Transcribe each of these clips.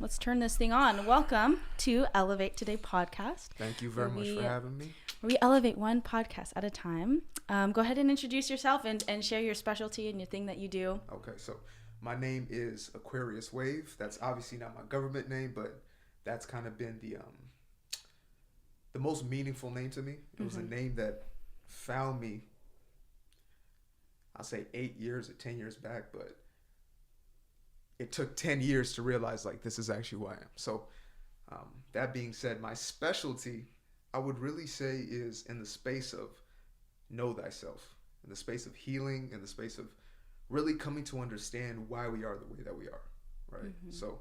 let's turn this thing on. Welcome to Elevate Today podcast. Thank you very much for having me. We elevate one podcast at a time. Go ahead and introduce yourself and share your specialty and your thing that you do. Okay, so my name is Aquarius Waive. That's obviously not my government name, but that's kind of been the most meaningful name to me. It was a name that found me, I'll say 8 years or 10 years back, but it took 10 years to realize like this is actually who I am. So that being said, my specialty, I would really say, is in the space of know thyself, in the space of healing, in the space of really coming to understand why we are the way that we are, right? So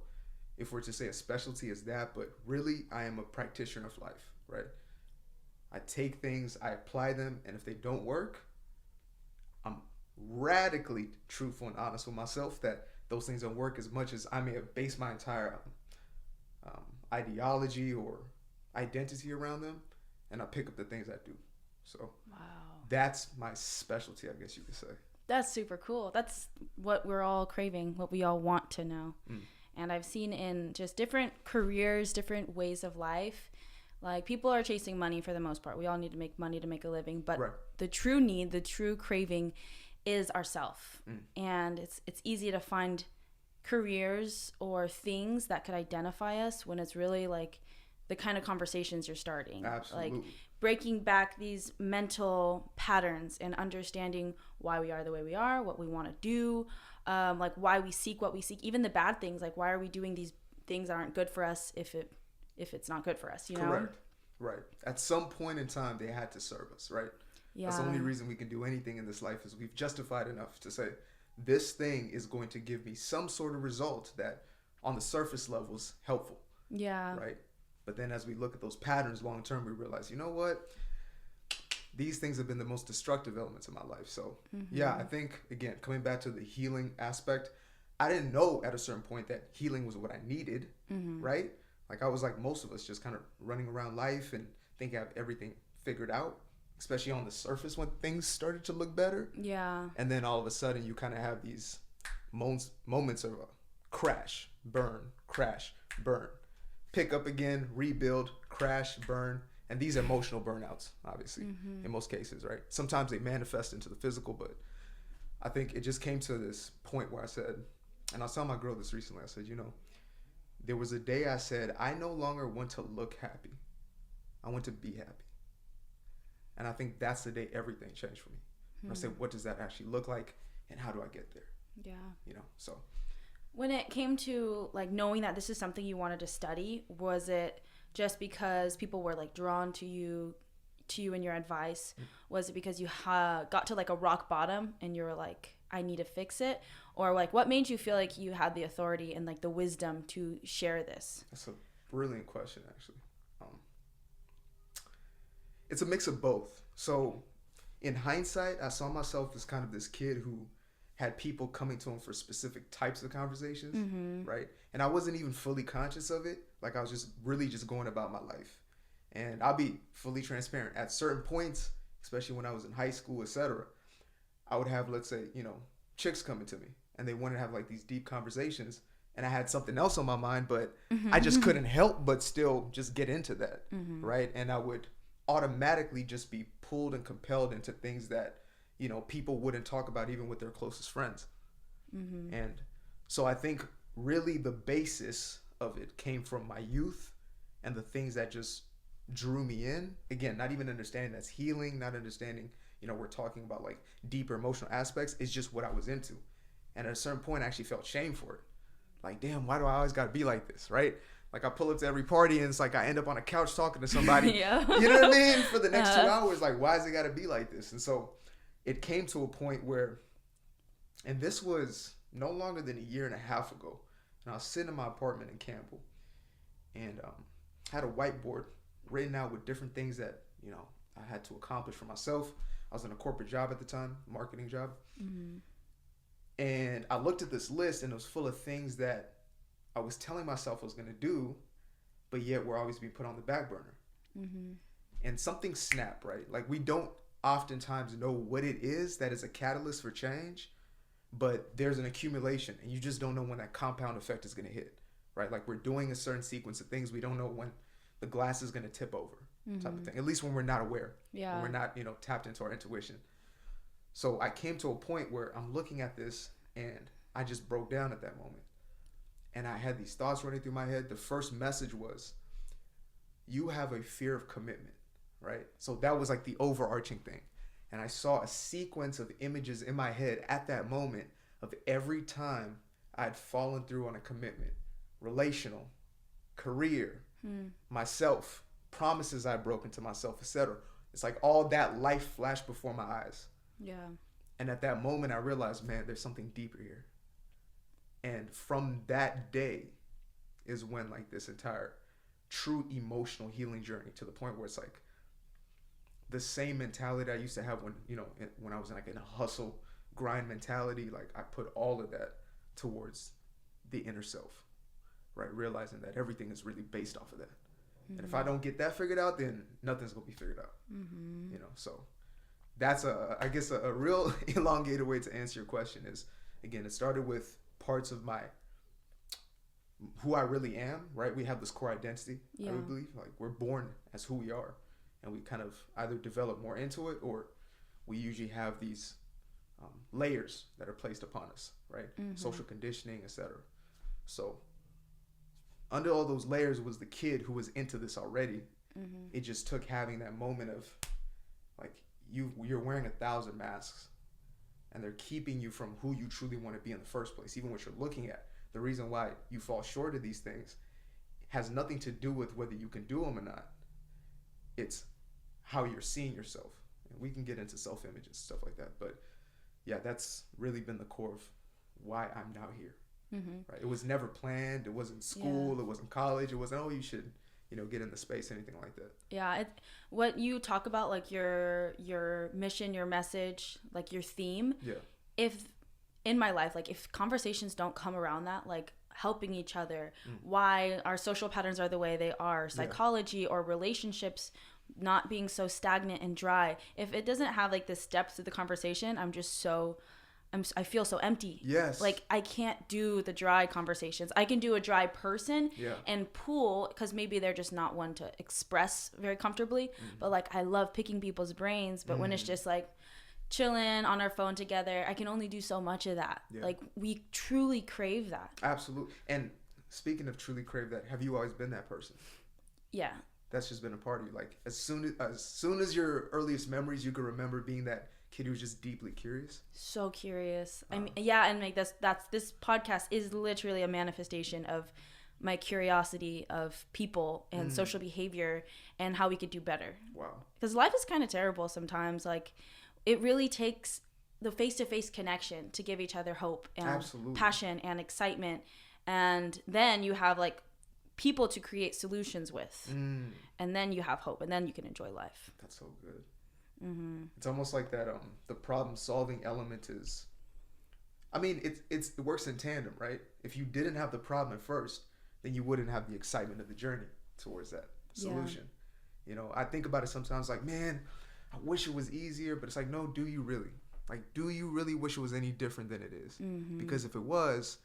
if we're to say a specialty is that, but really I am a practitioner of life, right? I take things, I apply them, and if they don't work, I'm radically truthful and honest with myself that those things don't work, as much as I may have based my entire ideology or identity around them, and I pick up the things I do. So that's my specialty, I guess you could say. That's super cool. That's what we're all craving, what we all want to know. And I've seen in just different careers, different ways of life, like people are chasing money for the most part. We all need to make money to make a living, but the true need, the true craving is ourself. And it's easy to find careers or things that could identify us when it's really like the kind of conversations you're starting. Absolutely. Like breaking back these mental patterns and understanding why we are the way we are, what we want to do, like why we seek what we seek, even the bad things. Like why are we doing these things that aren't good for us if it's not good for us, you know? Correct. Right. At some point in time, they had to serve us, right? Yeah. That's the only reason we can do anything in this life is we've justified enough to say, this thing is going to give me some sort of result that on the surface level is helpful. Yeah. Right? But then as we look at those patterns long term, we realize, you know what? These things have been the most destructive elements of my life. So, yeah, I think, again, coming back to the healing aspect, I didn't know at a certain point that healing was what I needed, right? Like I was like most of us, just kind of running around life and think I have everything figured out, especially on the surface when things started to look better. Yeah. And then all of a sudden you kind of have these moments of crash, burn, pick up again, rebuild, crash, burn. And these are emotional burnouts, obviously, in most cases, right? Sometimes they manifest into the physical, but I think it just came to this point where I said, and I was telling my girl this recently, I said, you know, there was a day I said, I no longer want to look happy. I want to be happy. And I think that's the day everything changed for me. I said, what does that actually look like? And how do I get there? Yeah. You know, so. When it came to like knowing that this is something you wanted to study, was it just because people were like drawn to you and your advice? Was it because you got to like a rock bottom and you were like, I need to fix it? Or like what made you feel like you had the authority and like the wisdom to share this? That's a brilliant question, actually. It's a mix of both. So in hindsight, I saw myself as kind of this kid who had people coming to him for specific types of conversations, right? And I wasn't even fully conscious of it. Like I was just really just going about my life. And I'll be fully transparent. At certain points, especially when I was in high school, etc., I would have, let's say, you know, chicks coming to me and they wanted to have like these deep conversations. And I had something else on my mind, but I just couldn't help but still just get into that, right? And I would automatically just be pulled and compelled into things that, you know, people wouldn't talk about even with their closest friends. And so I think really the basis of it came from my youth and the things that just drew me in. Again, not even understanding that's healing, not understanding, you know, we're talking about like deeper emotional aspects. It's just what I was into. And at a certain point, I actually felt shame for it. Like, damn, why do I always got to be like this, right? Like I pull up to every party and it's like I end up on a couch talking to somebody, you know what I mean? For the next 2 hours, like, why has it got to be like this? And so it came to a point where, and this was no longer than a year and a half ago, and I was sitting in my apartment in Campbell and had a whiteboard written out with different things that, you know, I had to accomplish for myself. I was in a corporate job at the time, marketing job. And I looked at this list and it was full of things that I was telling myself I was going to do, but yet were always being put on the back burner. And something snapped, right? Like we don't oftentimes know what it is that is a catalyst for change, but there's an accumulation and you just don't know when that compound effect is going to hit, right? Like we're doing a certain sequence of things. We don't know when the glass is going to tip over, type of thing. At least when we're not aware. Yeah. When we're not, tapped into our intuition. So I came to a point where I'm looking at this and I just broke down at that moment. And I had these thoughts running through my head. The first message was, you have a fear of commitment, right? So that was like the overarching thing. And I saw a sequence of images in my head at that moment of every time I'd fallen through on a commitment, relational, career, myself, promises I'd broken to myself, etc. It's like all that life flashed before my eyes. Yeah. And at that moment, I realized, man, there's something deeper here. And from that day is when like this entire true emotional healing journey, to the point where it's like the same mentality I used to have when I was like in a hustle grind mentality, like I put all of that towards the inner self, right? Realizing that everything is really based off of that. And if I don't get that figured out, then nothing's gonna be figured out. So that's I guess a real elongated way to answer your question is, again, it started with parts of who I really am, right? We have this core identity, I would believe. Like we're born as who we are, and we kind of either develop more into it, or we usually have these layers that are placed upon us, right? Social conditioning, etc. So under all those layers was the kid who was into this already. It just took having that moment of like you're wearing 1,000 masks, and they're keeping you from who you truly want to be in the first place. Even what you're looking at, the reason why you fall short of these things has nothing to do with whether you can do them or not. It's how you're seeing yourself. And we can get into self-image and stuff like that. But yeah, that's really been the core of why I'm now here. Right? It was never planned. It wasn't school. It wasn't college. It wasn't, you should, get into space, anything like that. Yeah. What you talk about, like your mission, your message, like your theme. Yeah. If in my life, like if conversations don't come around that, like helping each other, why our social patterns are the way they are, psychology or relationships not being so stagnant and dry. If it doesn't have like this depth to the conversation, I feel so empty. Yes. Like I can't do the dry conversations. I can do a dry person and pool, because maybe they're just not one to express very comfortably. But like I love picking people's brains. But when it's just like chilling on our phone together, I can only do so much of that. Yeah. Like we truly crave that. Absolutely. And speaking of truly crave that, have you always been that person? Yeah. That's just been a part of you. Like as soon as your earliest memories, you can remember being that kid who was just deeply curious. So curious. I mean, yeah, and like this podcast is literally a manifestation of my curiosity of people and social behavior and how we could do better. Wow. Because life is kind of terrible sometimes. Like it really takes the face-to-face connection to give each other hope and passion and excitement, and then you have like people to create solutions with, and then you have hope, and then you can enjoy life. That's so good. It's almost like that the problem solving element is, I mean, it works in tandem, right? If you didn't have the problem at first, then you wouldn't have the excitement of the journey towards that solution. I think about it sometimes like, man, I wish it was easier, but it's like, no, do you really? Like, do you really wish it was any different than it is? Because if it was,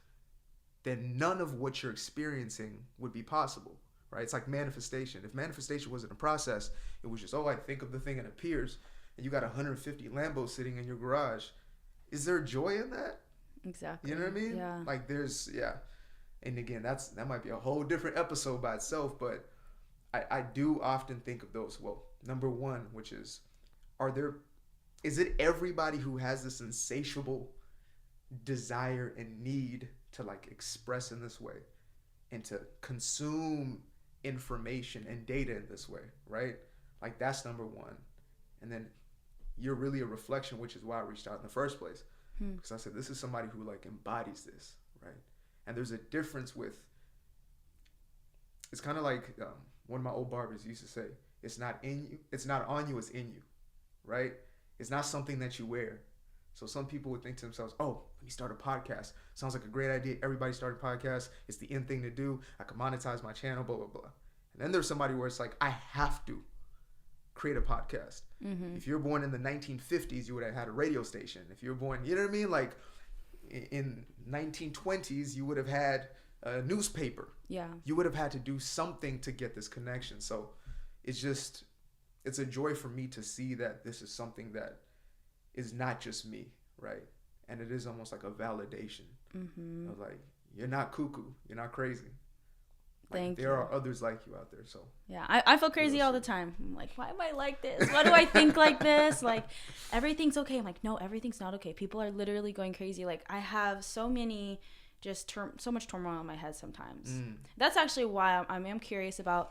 then none of what you're experiencing would be possible, right? It's like manifestation. If manifestation wasn't a process, it was just, I think of the thing and it appears, and you got 150 Lambos sitting in your garage. Is there joy in that? Exactly. You know what I mean? Yeah. Like and again, that might be a whole different episode by itself, but I do often think of those. Well, number one, which is, is it everybody who has this insatiable desire and need to like express in this way and to consume information and data in this way, right? Like that's number one. And then you're really a reflection, which is why I reached out in the first place. Because I said, this is somebody who like embodies this, right? And there's a difference it's kind of like one of my old barbers used to say, it's not in you, it's not on you, it's in you, right? It's not something that you wear. So some people would think to themselves, let me start a podcast. Sounds like a great idea. Everybody start a podcast. It's the in thing to do. I can monetize my channel, blah, blah, blah. And then there's somebody where it's like, I have to create a podcast. If you're born in the 1950s, you would have had a radio station. If you're born, you know what I mean? Like in 1920s, you would have had a newspaper. Yeah. You would have had to do something to get this connection. So it's a joy for me to see that this is something that is not just me, right? And it is almost like a validation of like, you're not cuckoo, you're not crazy. Like, there are others like you out there. So yeah, I feel crazy all the time. I'm like, why am I like this? Why do I think like this? Like, everything's okay. I'm like, no, everything's not okay. People are literally going crazy. Like, I have so many, so much turmoil in my head sometimes. That's actually why I am curious about,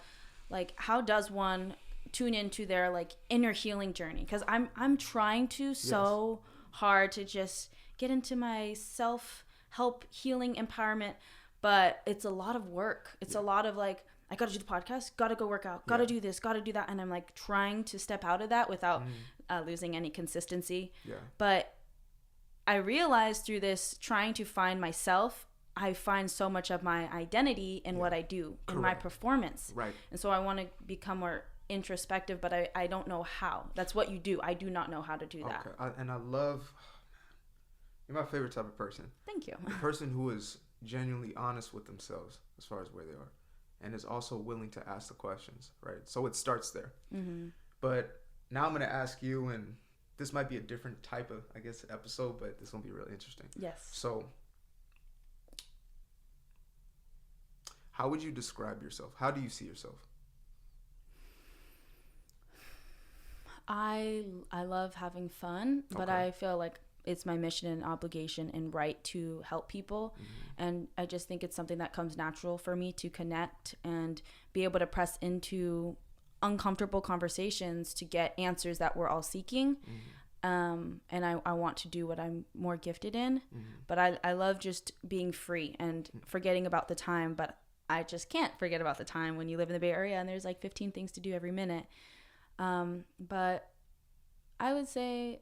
like, how does one tune into their, like, inner healing journey? Because I'm trying to so hard to just get into my self-help healing empowerment. But it's a lot of work. It's a lot of, like, I got to do the podcast, got to go work out, got to do this, got to do that. And I'm, like, trying to step out of that without losing any consistency. Yeah. But I realized through this trying to find myself, I find so much of my identity in what I do, in my performance. Right. And so I want to become more introspective, but I don't know how. That's what you do. I do not know how to do that. And I love, you're my favorite type of person. Thank you. The person who is genuinely honest with themselves as far as where they are, and is also willing to ask the questions, right? So it starts there. But now I'm going to ask you, and this might be a different type of, I guess, episode, but this will be really interesting. Yes. So how would you describe yourself? How do you see yourself? I love having fun, but I feel like it's my mission and obligation and right to help people. And I just think it's something that comes natural for me to connect and be able to press into uncomfortable conversations to get answers that we're all seeking. And I want to do what I'm more gifted in, but I love just being free and forgetting about the time, but I just can't forget about the time when you live in the Bay Area and there's like 15 things to do every minute. But I would say,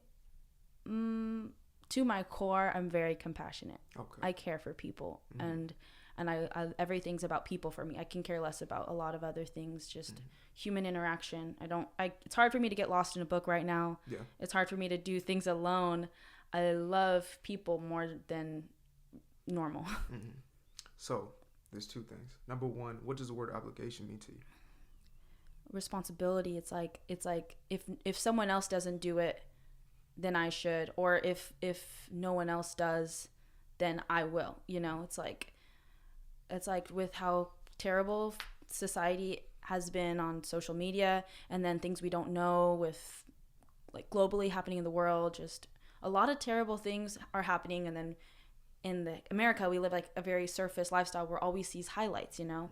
to my core, I'm very compassionate. Okay. I care for people, and I everything's about people for me. I can care less about a lot of other things, just human interaction. It's hard for me to get lost in a book right now. Yeah. It's hard for me to do things alone. I love people more than normal. So there's two things. Number one, what does the word obligation mean to you? Responsibility. It's like if someone else doesn't do it, then I should, or if no one else does, then I will. You know, it's like with how terrible society has been on social media, and then things we don't know with, like, globally happening in the world. Just a lot of terrible things are happening, and then in America we live like a very surface lifestyle where all we see is highlights. You know.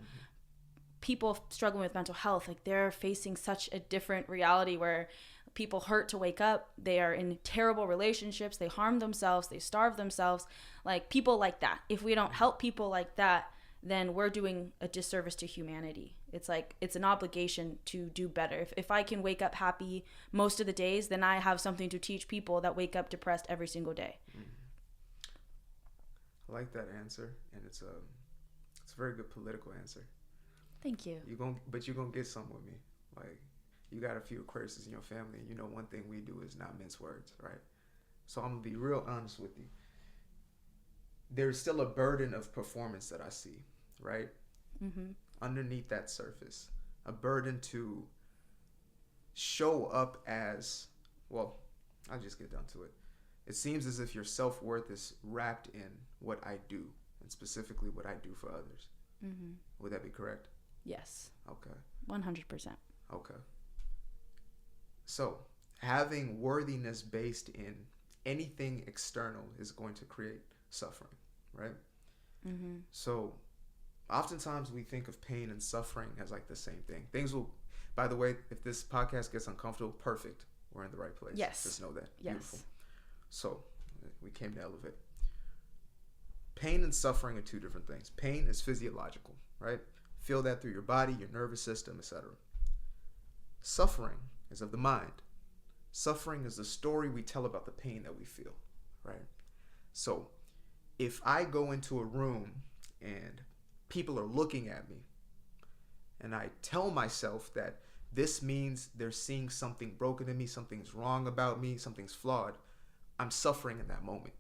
People struggling with mental health, like, they're facing such a different reality where people hurt to wake up. They are in terrible relationships. They harm themselves. They starve themselves. Like, people like that. If we don't help people like that, then we're doing a disservice to humanity. It's like, it's an obligation to do better. If I can wake up happy most of the days, then I have something to teach people that wake up depressed every single day. I like that answer, and it's a very good political answer. Thank you. But you're gonna get some with me. Like, you got a few Aquariuses in your family, and you know one thing we do is not mince words, right? So I'm gonna be real honest with you. There's still a burden of performance that I see, right? Underneath that surface, a burden to show up as, well, I'll just get down to it. It seems as if your self-worth is wrapped in what I do, and specifically what I do for others. Would that be correct? Yes. Okay. 100%. Okay. So, having worthiness based in anything external is going to create suffering, right? So, oftentimes we think of pain and suffering as like the same thing. Things will, by the way, if this podcast gets uncomfortable, perfect. We're in the right place. Yes. Just know that. Yes. Beautiful. So, we came to elevate. Pain and suffering are two different things. Pain is physiological, right? Feel that through your body, your nervous system, etc. Suffering is of the mind. Suffering is the story we tell about the pain that we feel, right? So if I go into a room and people are looking at me and I tell myself that this means they're seeing something broken in me, something's wrong about me, something's flawed, I'm suffering in that moment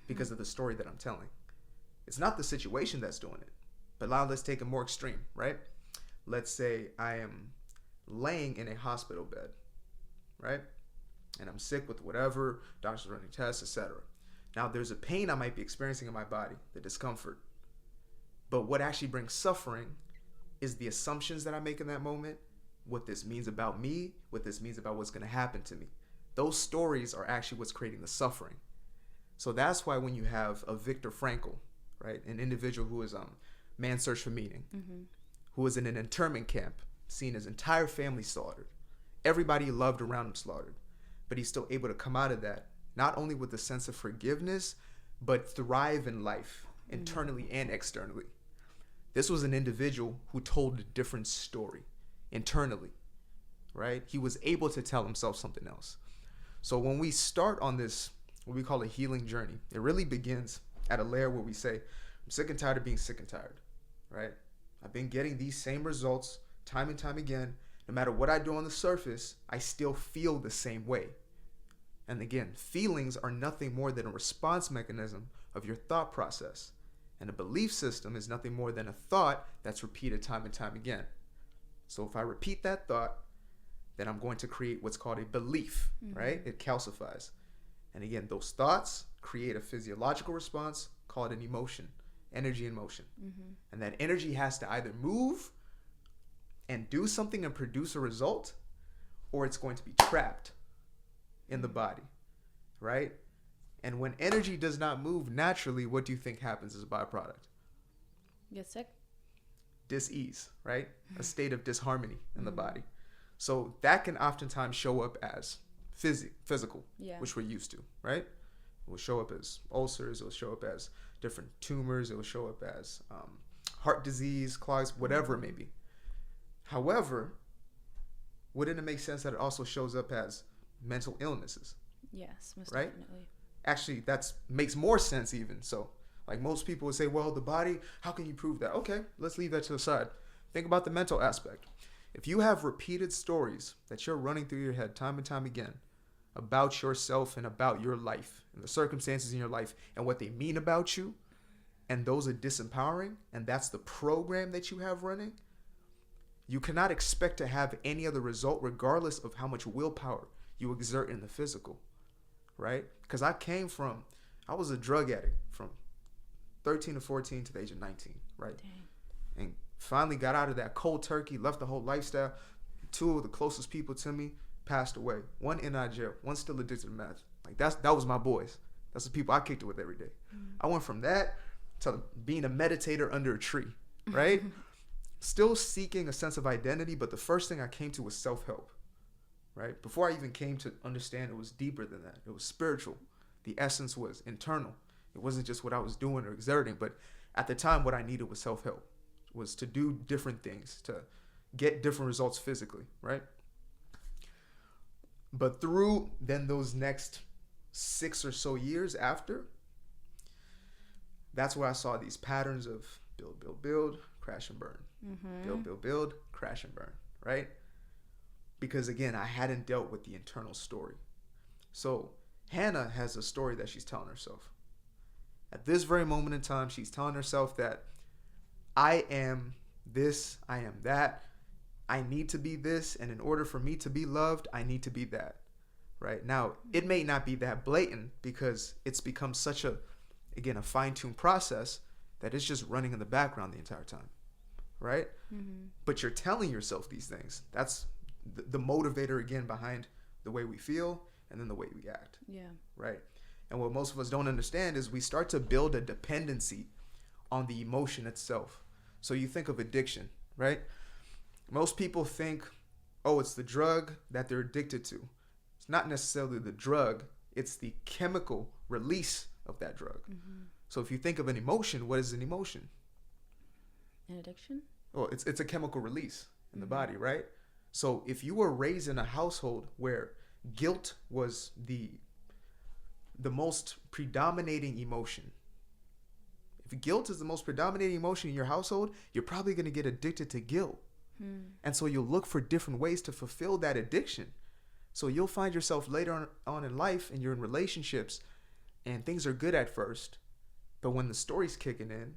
because of the story that I'm telling. It's not the situation that's doing it. But now let's take it more extreme, right? Let's say I am laying in a hospital bed, right? And I'm sick with whatever, doctors running tests, etc. Now there's a pain I might be experiencing in my body, the discomfort. But what actually brings suffering is the assumptions that I make in that moment, what this means about me, what this means about what's going to happen to me. Those stories are actually what's creating the suffering. So that's why when you have a Viktor Frankl, right, an individual who is man's search for meaning, who was in an internment camp, seen his entire family slaughtered, everybody he loved around him slaughtered, but he's still able to come out of that, not only with a sense of forgiveness, but thrive in life, internally and externally. This was an individual who told a different story internally, right? He was able to tell himself something else. So when we start on this, what we call a healing journey, it really begins at a layer where we say, I'm sick and tired of being sick and tired, right? I've been getting these same results time and time again. No matter what I do on the surface, I still feel the same way. And again, feelings are nothing more than a response mechanism of your thought process. And a belief system is nothing more than a thought that's repeated time and time again. So if I repeat that thought, then I'm going to create what's called a belief, right? It calcifies. And again, those thoughts create a physiological response called an emotion, energy in motion. And that energy has to either move and do something and produce a result, or it's going to be trapped in the body, right? And when energy does not move naturally, what do you think happens as a byproduct? Get sick? Dis-ease, right? A state of disharmony in the body. So that can oftentimes show up as physical, which we're used to, right? It will show up as ulcers. It will show up as different tumors. It will show up as heart disease, clogs, whatever it may be. However, wouldn't it make sense that it also shows up as mental illnesses? Yes, most right? definitely. Actually, that makes more sense even. So, like most people would say, well, the body, how can you prove that? Okay, let's leave that to the side. Think about the mental aspect. If you have repeated stories that you're running through your head time and time again about yourself and about your life and the circumstances in your life and what they mean about you, and those are disempowering, and that's the program that you have running, you cannot expect to have any other result regardless of how much willpower you exert in the physical, right? Because I was a drug addict from 13 to 14 to the age of 19, right? Dang. And finally got out of that cold turkey, left the whole lifestyle. Two of the closest people to me passed away. One in and out of jail, one still addicted to meth. Like that was my boys. That's the people I kicked it with every day. I went from that to being a meditator under a tree, right? Still seeking a sense of identity, but the first thing I came to was self-help, right? Before I even came to understand it was deeper than that. It was spiritual. The essence was internal. It wasn't just what I was doing or exerting, but at the time what I needed was self-help, was to do different things, to get different results physically, right? But through then those next 6 or so years after, that's where I saw these patterns of build, crash and burn. Build, crash and burn, right? Because again, I hadn't dealt with the internal story. So Hannah has a story that she's telling herself. At this very moment in time, she's telling herself that I am this, I am that, I need to be this, and in order for me to be loved, I need to be that, right? Now, it may not be that blatant because it's become such a fine-tuned process that it's just running in the background the entire time, right? But you're telling yourself these things. That's the motivator, again, behind the way we feel and then the way we act, right? And what most of us don't understand is we start to build a dependency on the emotion itself. So you think of addiction, right? Most people think, oh, it's the drug that they're addicted to. It's not necessarily the drug. It's the chemical release of that drug. So if you think of an emotion, what is an emotion? An addiction? Well, it's a chemical release in the body, right? So if you were raised in a household where guilt was the most predominating emotion, if guilt is the most predominating emotion in your household, you're probably going to get addicted to guilt. And so you'll look for different ways to fulfill that addiction. So you'll find yourself later on in life and you're in relationships and things are good at first. But when the story's kicking in,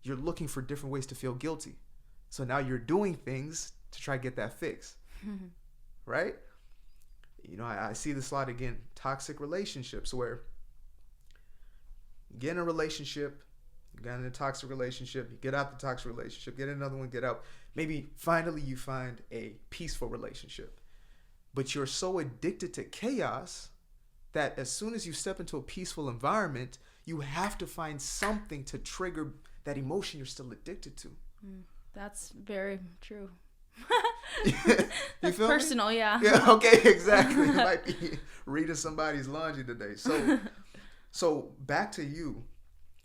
you're looking for different ways to feel guilty. So now you're doing things to try to get that fix. Right? You know, I see this a lot again, toxic relationships where you get in a relationship, you got in a toxic relationship, you get out the toxic relationship, get another one, get out. Maybe finally you find a peaceful relationship. But you're so addicted to chaos that as soon as you step into a peaceful environment, you have to find something to trigger that emotion you're still addicted to. That's very true. You feel personal, me? Yeah. Yeah, okay, exactly. It might be reading somebody's laundry today. So back to you,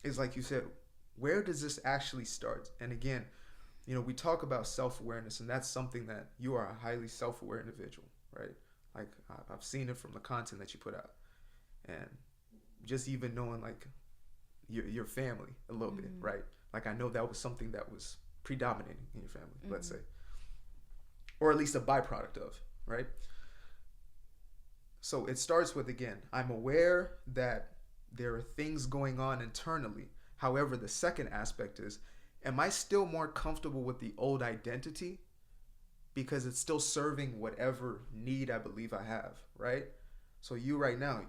is like you said, where does this actually start? And again, you know, we talk about self-awareness, and that's something that you are a highly self-aware individual, right? Like I've seen it from the content that you put out, and just even knowing like your family a little bit, right? Like I know that was something that was predominating in your family, let's say, or at least a byproduct of, right? So it starts with, again, I'm aware that there are things going on internally. However, the second aspect is, am I still more comfortable with the old identity because it's still serving whatever need I believe I have, right? So you right now,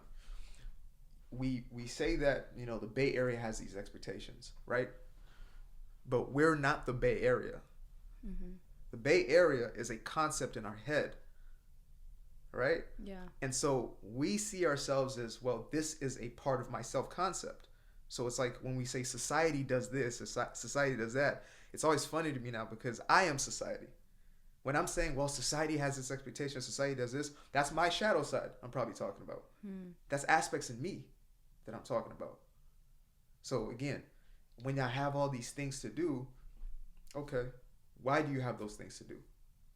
we say that, you know, the Bay Area has these expectations, right? But we're not the Bay Area. The Bay Area is a concept in our head, right? Yeah. And so we see ourselves as, well, this is a part of my self-concept. So it's like when we say society does this, society does that, it's always funny to me now because I am society. When I'm saying, well, society has this expectation, society does this, that's my shadow side I'm probably talking about. That's aspects in me that I'm talking about. So again, when I have all these things to do, okay, why do you have those things to do?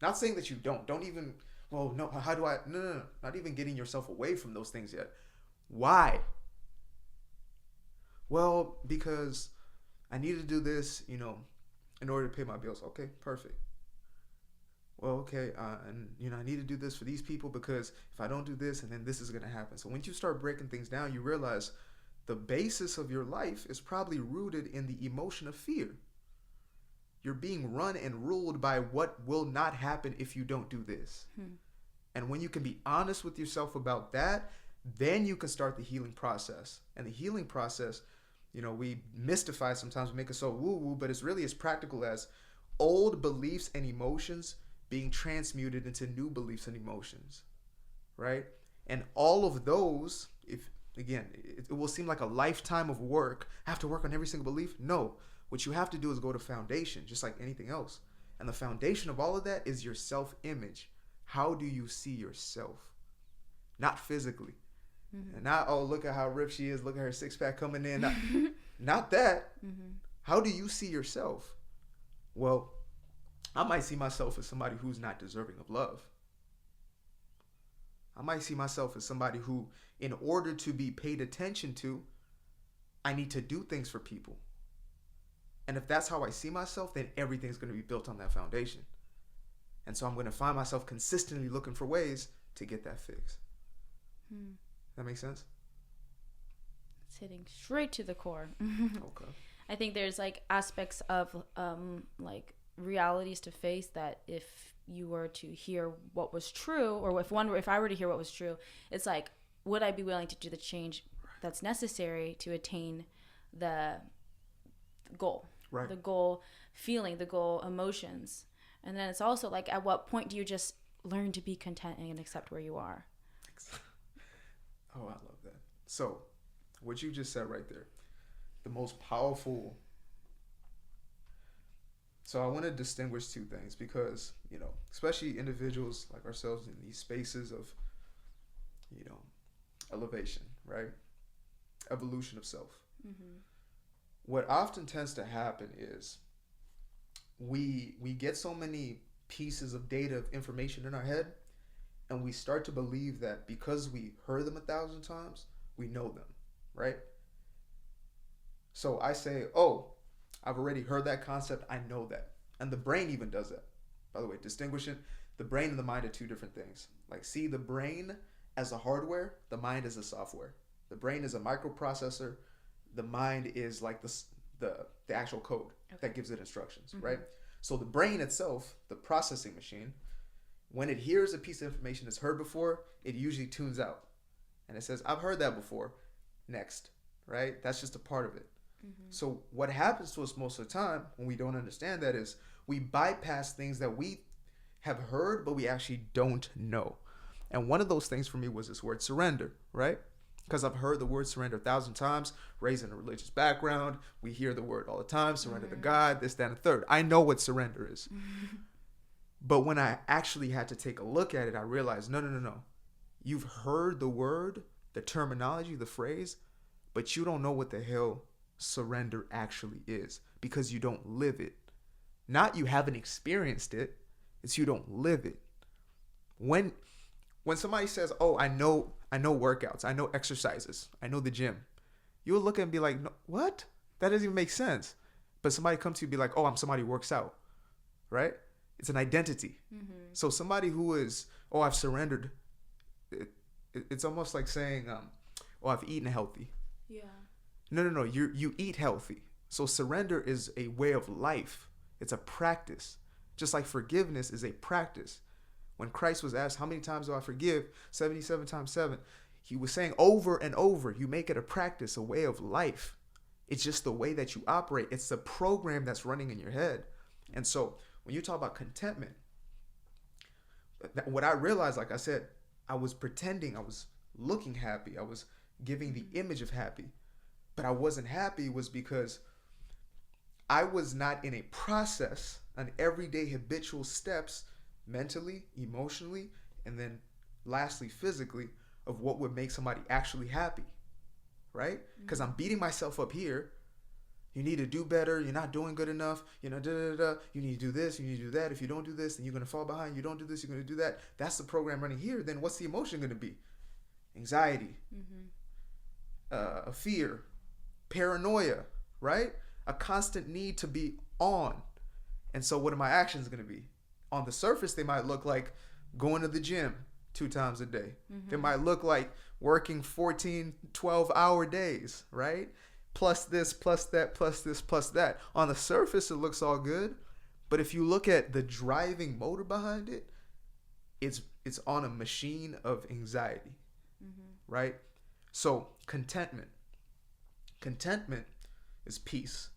Not saying that you don't even, well, no, how do I, no, not even getting yourself away from those things yet. Why? Well, because I need to do this, you know, in order to pay my bills. Okay, perfect. Well, okay, and you know, I need to do this for these people because if I don't do this, and then this is going to happen. So once you start breaking things down, you realize the basis of your life is probably rooted in the emotion of fear. You're being run and ruled by what will not happen if you don't do this. And when you can be honest with yourself about that, then you can start the healing process. And the healing process, you know, we mystify sometimes, we make it so woo-woo, but it's really as practical as old beliefs and emotions being transmuted into new beliefs and emotions, right? And all of those, if again, it will seem like a lifetime of work. I have to work on every single belief. No, what you have to do is go to foundation, just like anything else. And the foundation of all of that is your self-image. How do you see yourself? Not physically. And not, oh, look at how ripped she is. Look at her six-pack coming in. Not that. How do you see yourself? Well, I might see myself as somebody who's not deserving of love. I might see myself as somebody who, in order to be paid attention to, I need to do things for people. And if that's how I see myself, then everything's going to be built on that foundation. And so I'm going to find myself consistently looking for ways to get that fixed. That makes sense? It's hitting straight to the core. Okay. I think there's like aspects of like realities to face that if you were to hear what was true, or if I were to hear what was true, it's like, would I be willing to do the change that's necessary to attain the goal? Right. The goal feeling, the goal emotions. And then it's also like, at what point do you just learn to be content and accept where you are? Oh, I love that. So what you just said right there, the most powerful. So I want to distinguish two things because, you know, especially individuals like ourselves in these spaces of, you know, elevation, right? Evolution of self. What often tends to happen is we get so many pieces of data, of information in our head, and we start to believe that because we heard them 1,000 times, we know them, right? So I say, oh, I've already heard that concept. I know that. And the brain even does that. By the way, distinguish it. The brain and the mind are two different things. Like, see the brain as a hardware, the mind as a software. The brain is a microprocessor. the mind is like the actual code that gives it instructions, Mm-hmm. right? So the brain itself, the processing machine, when it hears a piece of information that's heard before, it usually tunes out. And it says, I've heard that before. Next, right? That's just a part of it. Mm-hmm. So what happens to us most of the time when we don't understand that is we bypass things that we have heard, but we actually don't know. And one of those things for me was this word surrender, right? Because I've heard the word surrender 1,000 times, raised in a religious background. We hear the word all the time, surrender to God, this, that, and the third. I know what surrender is. But when I actually had to take a look at it, I realized, no. You've heard the word, the terminology, the phrase, but you don't know what the hell surrender actually is because you don't live it. Not you haven't experienced it, it's you don't live it. When somebody says, oh, I know workouts, I know exercises, I know the gym, you'll look at it and be like, no, what? That doesn't even make sense. But somebody comes to you and be like, oh, I'm somebody who works out, right? It's an identity. Mm-hmm. So somebody who is, oh, I've surrendered, it's almost like saying, oh, I've eaten healthy. Yeah. No. You eat healthy. So surrender is a way of life. It's a practice. Just like forgiveness is a practice. When Christ was asked, how many times do I forgive? 77 times 7. He was saying over and over, you make it a practice, a way of life. It's just the way that you operate. It's the program that's running in your head. And so when you talk about contentment, what I realized, like I said, I was pretending I was looking happy. I was giving the image of happy. But I wasn't happy was because I was not in a process, an everyday habitual steps, mentally, emotionally, and then lastly, physically, of what would make somebody actually happy, right? Because I'm beating myself up here. You need to do better. You're not doing good enough. You know, You need to do this. You need to do that. If you don't do this, then you're going to fall behind. You don't do this, you're going to do that. That's the program running here. Then what's the emotion going to be? Anxiety, fear, paranoia, right? A constant need to be on. And so what are my actions going to be? On the surface, they might look like going to the gym 2 times a day. It might look like working 14, 12-hour days, right? Plus this, plus that, plus this, plus that. On the surface, it looks all good. But if you look at the driving motor behind it, it's on a machine of anxiety, right? So contentment. Contentment is peace.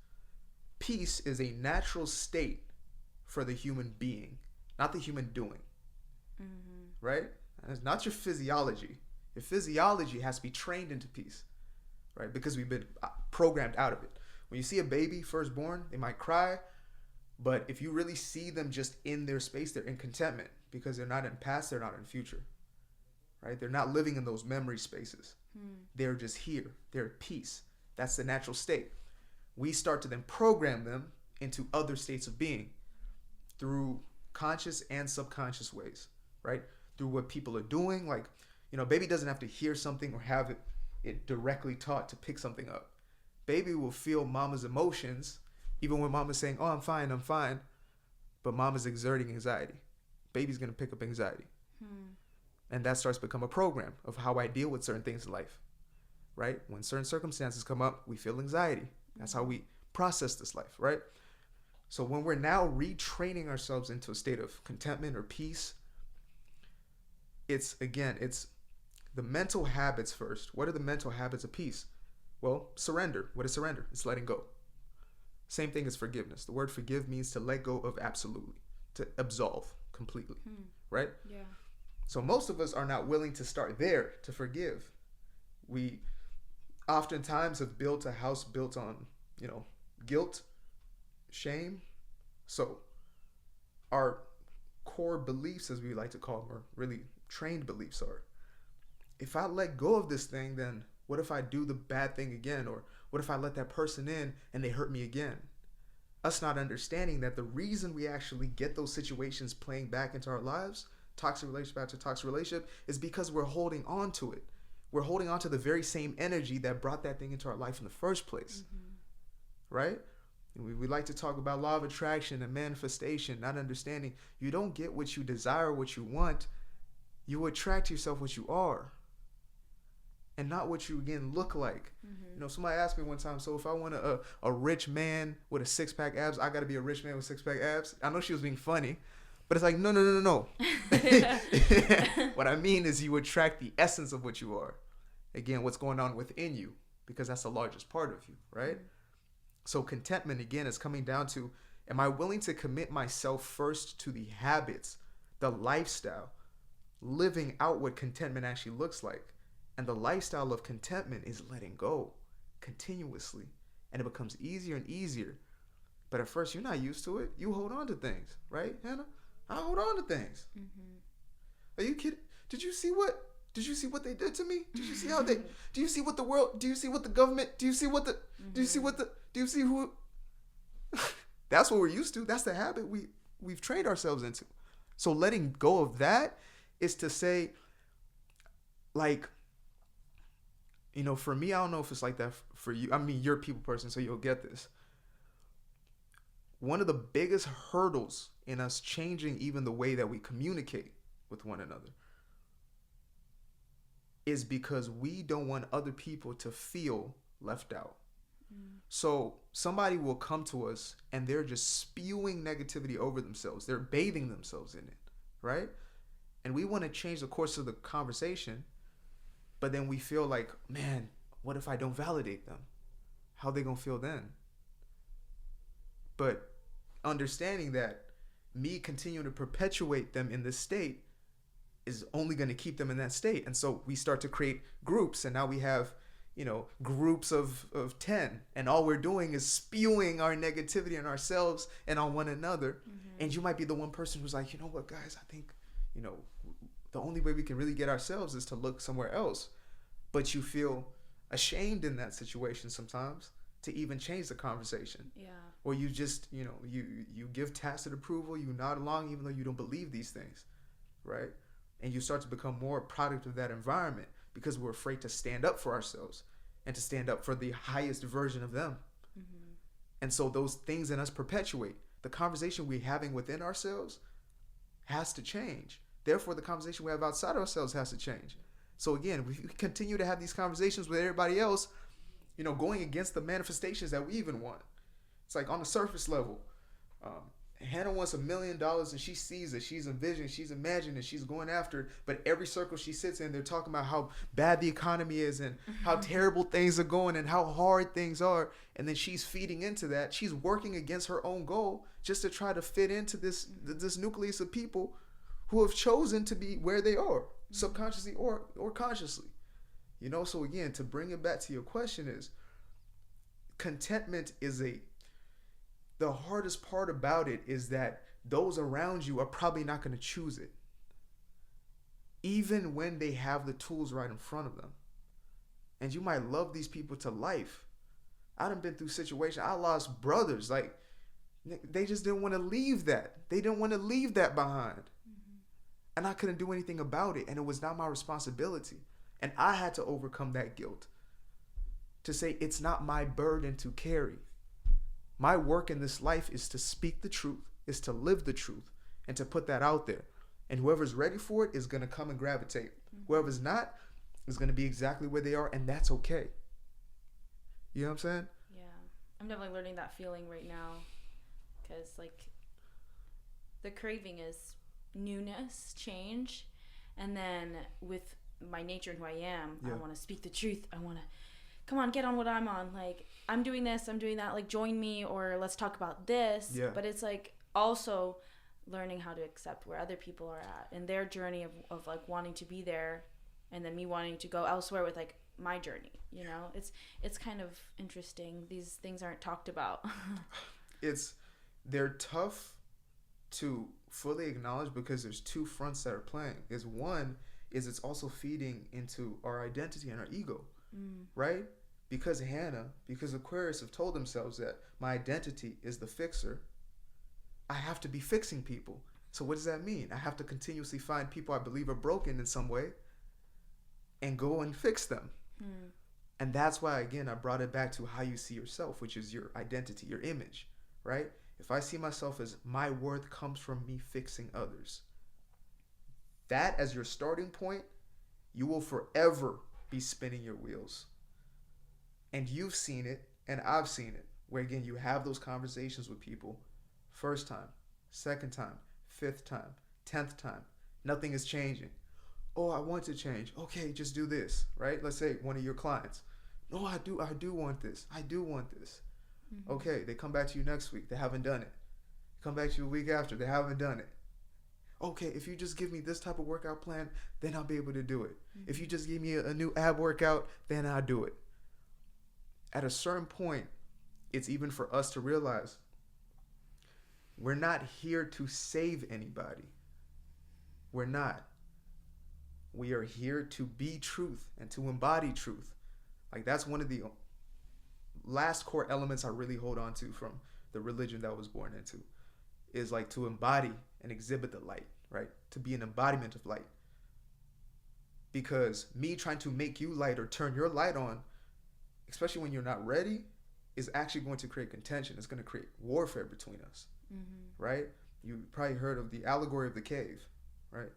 Peace is a natural state for the human being, not the human doing, right? And it's not your physiology. Your physiology has to be trained into peace, right? Because we've been programmed out of it. When you see a baby firstborn, they might cry, but if you really see them just in their space, they're in contentment because they're not in past, they're not in future, right? They're not living in those memory spaces. They're just here. They're at peace. That's the natural state. We start to then program them into other states of being through conscious and subconscious ways, right? Through what people are doing. Like, baby doesn't have to hear something or have it directly taught to pick something up. Baby will feel mama's emotions, even when mama's saying, oh, I'm fine. But mama's exerting anxiety. Baby's going to pick up anxiety. And that starts to become a program of how I deal with certain things in life, right? When certain circumstances come up, we feel anxiety. That's how we process this life, right? So when we're now retraining ourselves into a state of contentment or peace, it's the mental habits first. What are the mental habits of peace? Well, surrender. What is surrender? It's letting go. Same thing as forgiveness. The word forgive means to let go of absolutely, to absolve completely, right? Yeah. So most of us are not willing to start there, to forgive. We oftentimes have built a house built on, guilt, shame. So our core beliefs, as we like to call them, or really trained beliefs are, if I let go of this thing, then what if I do the bad thing again? Or what if I let that person in and they hurt me again? Us not understanding that the reason we actually get those situations playing back into our lives, toxic relationship after toxic relationship, is because we're holding on to it. We're holding on to the very same energy that brought that thing into our life in the first place, right? We like to talk about law of attraction and manifestation, not understanding you don't get what you desire, what you want. You attract yourself what you are. and not what you again look like. You know, somebody asked me one time, so if I want a rich man with a 6-pack abs, I got to be a rich man with 6-pack abs. I know she was being funny, but it's like, no. What I mean is you attract the essence of what you are. Again, what's going on within you, because that's the largest part of you, right? So contentment, again, is coming down to, am I willing to commit myself first to the habits, the lifestyle, living out what contentment actually looks like? And the lifestyle of contentment is letting go continuously. And it becomes easier and easier. But at first, you're not used to it. You hold on to things, right, Hannah? I hold on to things. Are you kidding? Did you see what they did to me? Did you see how they, do you see what the world, do you see what the government, do you see what the, do you see who? That's what we're used to. That's the habit we've trained ourselves into. So letting go of that is to say, like, you know, for me, I don't know if it's like that for you. I mean, you're a people person, so you'll get this. One of the biggest hurdles in us changing even the way that we communicate with one another is because we don't want other people to feel left out. So somebody will come to us and they're just spewing negativity over themselves. They're bathing themselves in it, right? And we want to change the course of the conversation, but then we feel like, man, what if I don't validate them? How are they going to feel then? But understanding that me continuing to perpetuate them in this state is only going to keep them in that state. And so we start to create groups, and now we have, you know, groups of 10, and all we're doing is spewing our negativity on ourselves and on one another. And you might be the one person who's like, you know what, guys, I think, you know, the only way we can really get ourselves is to look somewhere else. But you feel ashamed in that situation sometimes to even change the conversation. Or you just, you know, you give tacit approval, you nod along even though you don't believe these things, right? And you start to become more a product of that environment because we're afraid to stand up for ourselves and to stand up for the highest version of them. And so those things in us perpetuate. The conversation we're having within ourselves has to change. Therefore, the conversation we have outside ourselves has to change. So again, we continue to have these conversations with everybody else, you know, going against the manifestations that we even want. It's like on the surface level, Hannah wants $1 million and she sees it. She's envisioning, she's imagining, she's going after it. But every circle she sits in, they're talking about how bad the economy is and how terrible things are going and how hard things are. And then she's feeding into that. She's working against her own goal just to try to fit into this nucleus of people who have chosen to be where they are, subconsciously or consciously. You know, so again, to bring it back to your question is, contentment is the hardest part about it is that those around you are probably not going to choose it, even when they have the tools right in front of them. And you might love these people to life. I done been through situations. I lost brothers. Like, they just didn't want to leave that. They didn't want to leave that behind. And I couldn't do anything about it. And it was not my responsibility. And I had to overcome that guilt to say it's not my burden to carry. My work in this life is to speak the truth, is to live the truth, and to put that out there. And whoever's ready for it is going to come and gravitate. Whoever's not is going to be exactly where they are, and that's okay. You know what I'm saying? Yeah. I'm definitely learning that feeling right now because, like, the craving is newness, change, and then with my nature and who I am, I want to speak the truth. I want to, come on, get on what I'm on. Like, I'm doing this, I'm doing that. Like, join me, or let's talk about this. Yeah. But it's like also learning how to accept where other people are at and their journey of like wanting to be there, and then me wanting to go elsewhere with like my journey. You know, it's kind of interesting. These things aren't talked about. They're tough to fully acknowledge because there's two fronts that are playing. Is one is it's also feeding into our identity and our ego, right? Because Aquarius have told themselves that my identity is the fixer, I have to be fixing people. So what does that mean? I have to continuously find people I believe are broken in some way and go and fix them. And that's why, again, I brought it back to how you see yourself, which is your identity, your image, right? If I see myself as my worth comes from me fixing others, that as your starting point, you will forever be spinning your wheels. And you've seen it, and I've seen it, where again, you have those conversations with people. First time, second time, fifth time, 10th time. Nothing is changing. Oh, I want to change. Okay, just do this, right? Let's say one of your clients. No, I do want this. I do want this. Mm-hmm. Okay, they come back to you next week. They haven't done it. Come back to you a week after. They haven't done it. Okay, if you just give me this type of workout plan, then I'll be able to do it. Mm-hmm. If you just give me a new ab workout, then I'll do it. At a certain point, it's even for us to realize we're not here to save anybody. We're not. We are here to be truth and to embody truth. Like, that's one of the last core elements I really hold on to from the religion that I was born into, is like to embody and exhibit the light, right? To be an embodiment of light. Because me trying to make you light or turn your light on, especially when you're not ready, is actually going to create contention. It's going to create warfare between us, right? You probably heard of the allegory of the cave, right?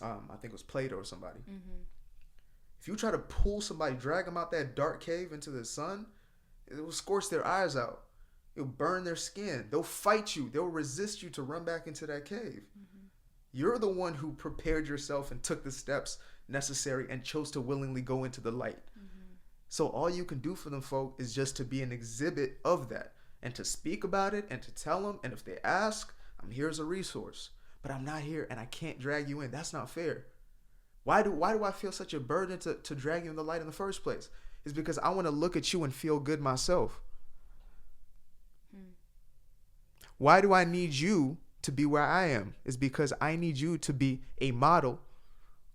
I think it was Plato or somebody. Mm-hmm. If you try to pull somebody, drag them out that dark cave into the sun, it will scorch their eyes out. It'll burn their skin. They'll fight you. They'll resist you to run back into that cave. Mm-hmm. You're the one who prepared yourself and took the steps necessary and chose to willingly go into the light. Mm-hmm. So all you can do for them folk is just to be an exhibit of that and to speak about it and to tell them. And if they ask, I'm here as a resource. But I'm not here and I can't drag you in. That's not fair. Why do I feel such a burden to drag you in the light in the first place? It's because I want to look at you and feel good myself. Why do I need you to be where I am? It's because I need you to be a model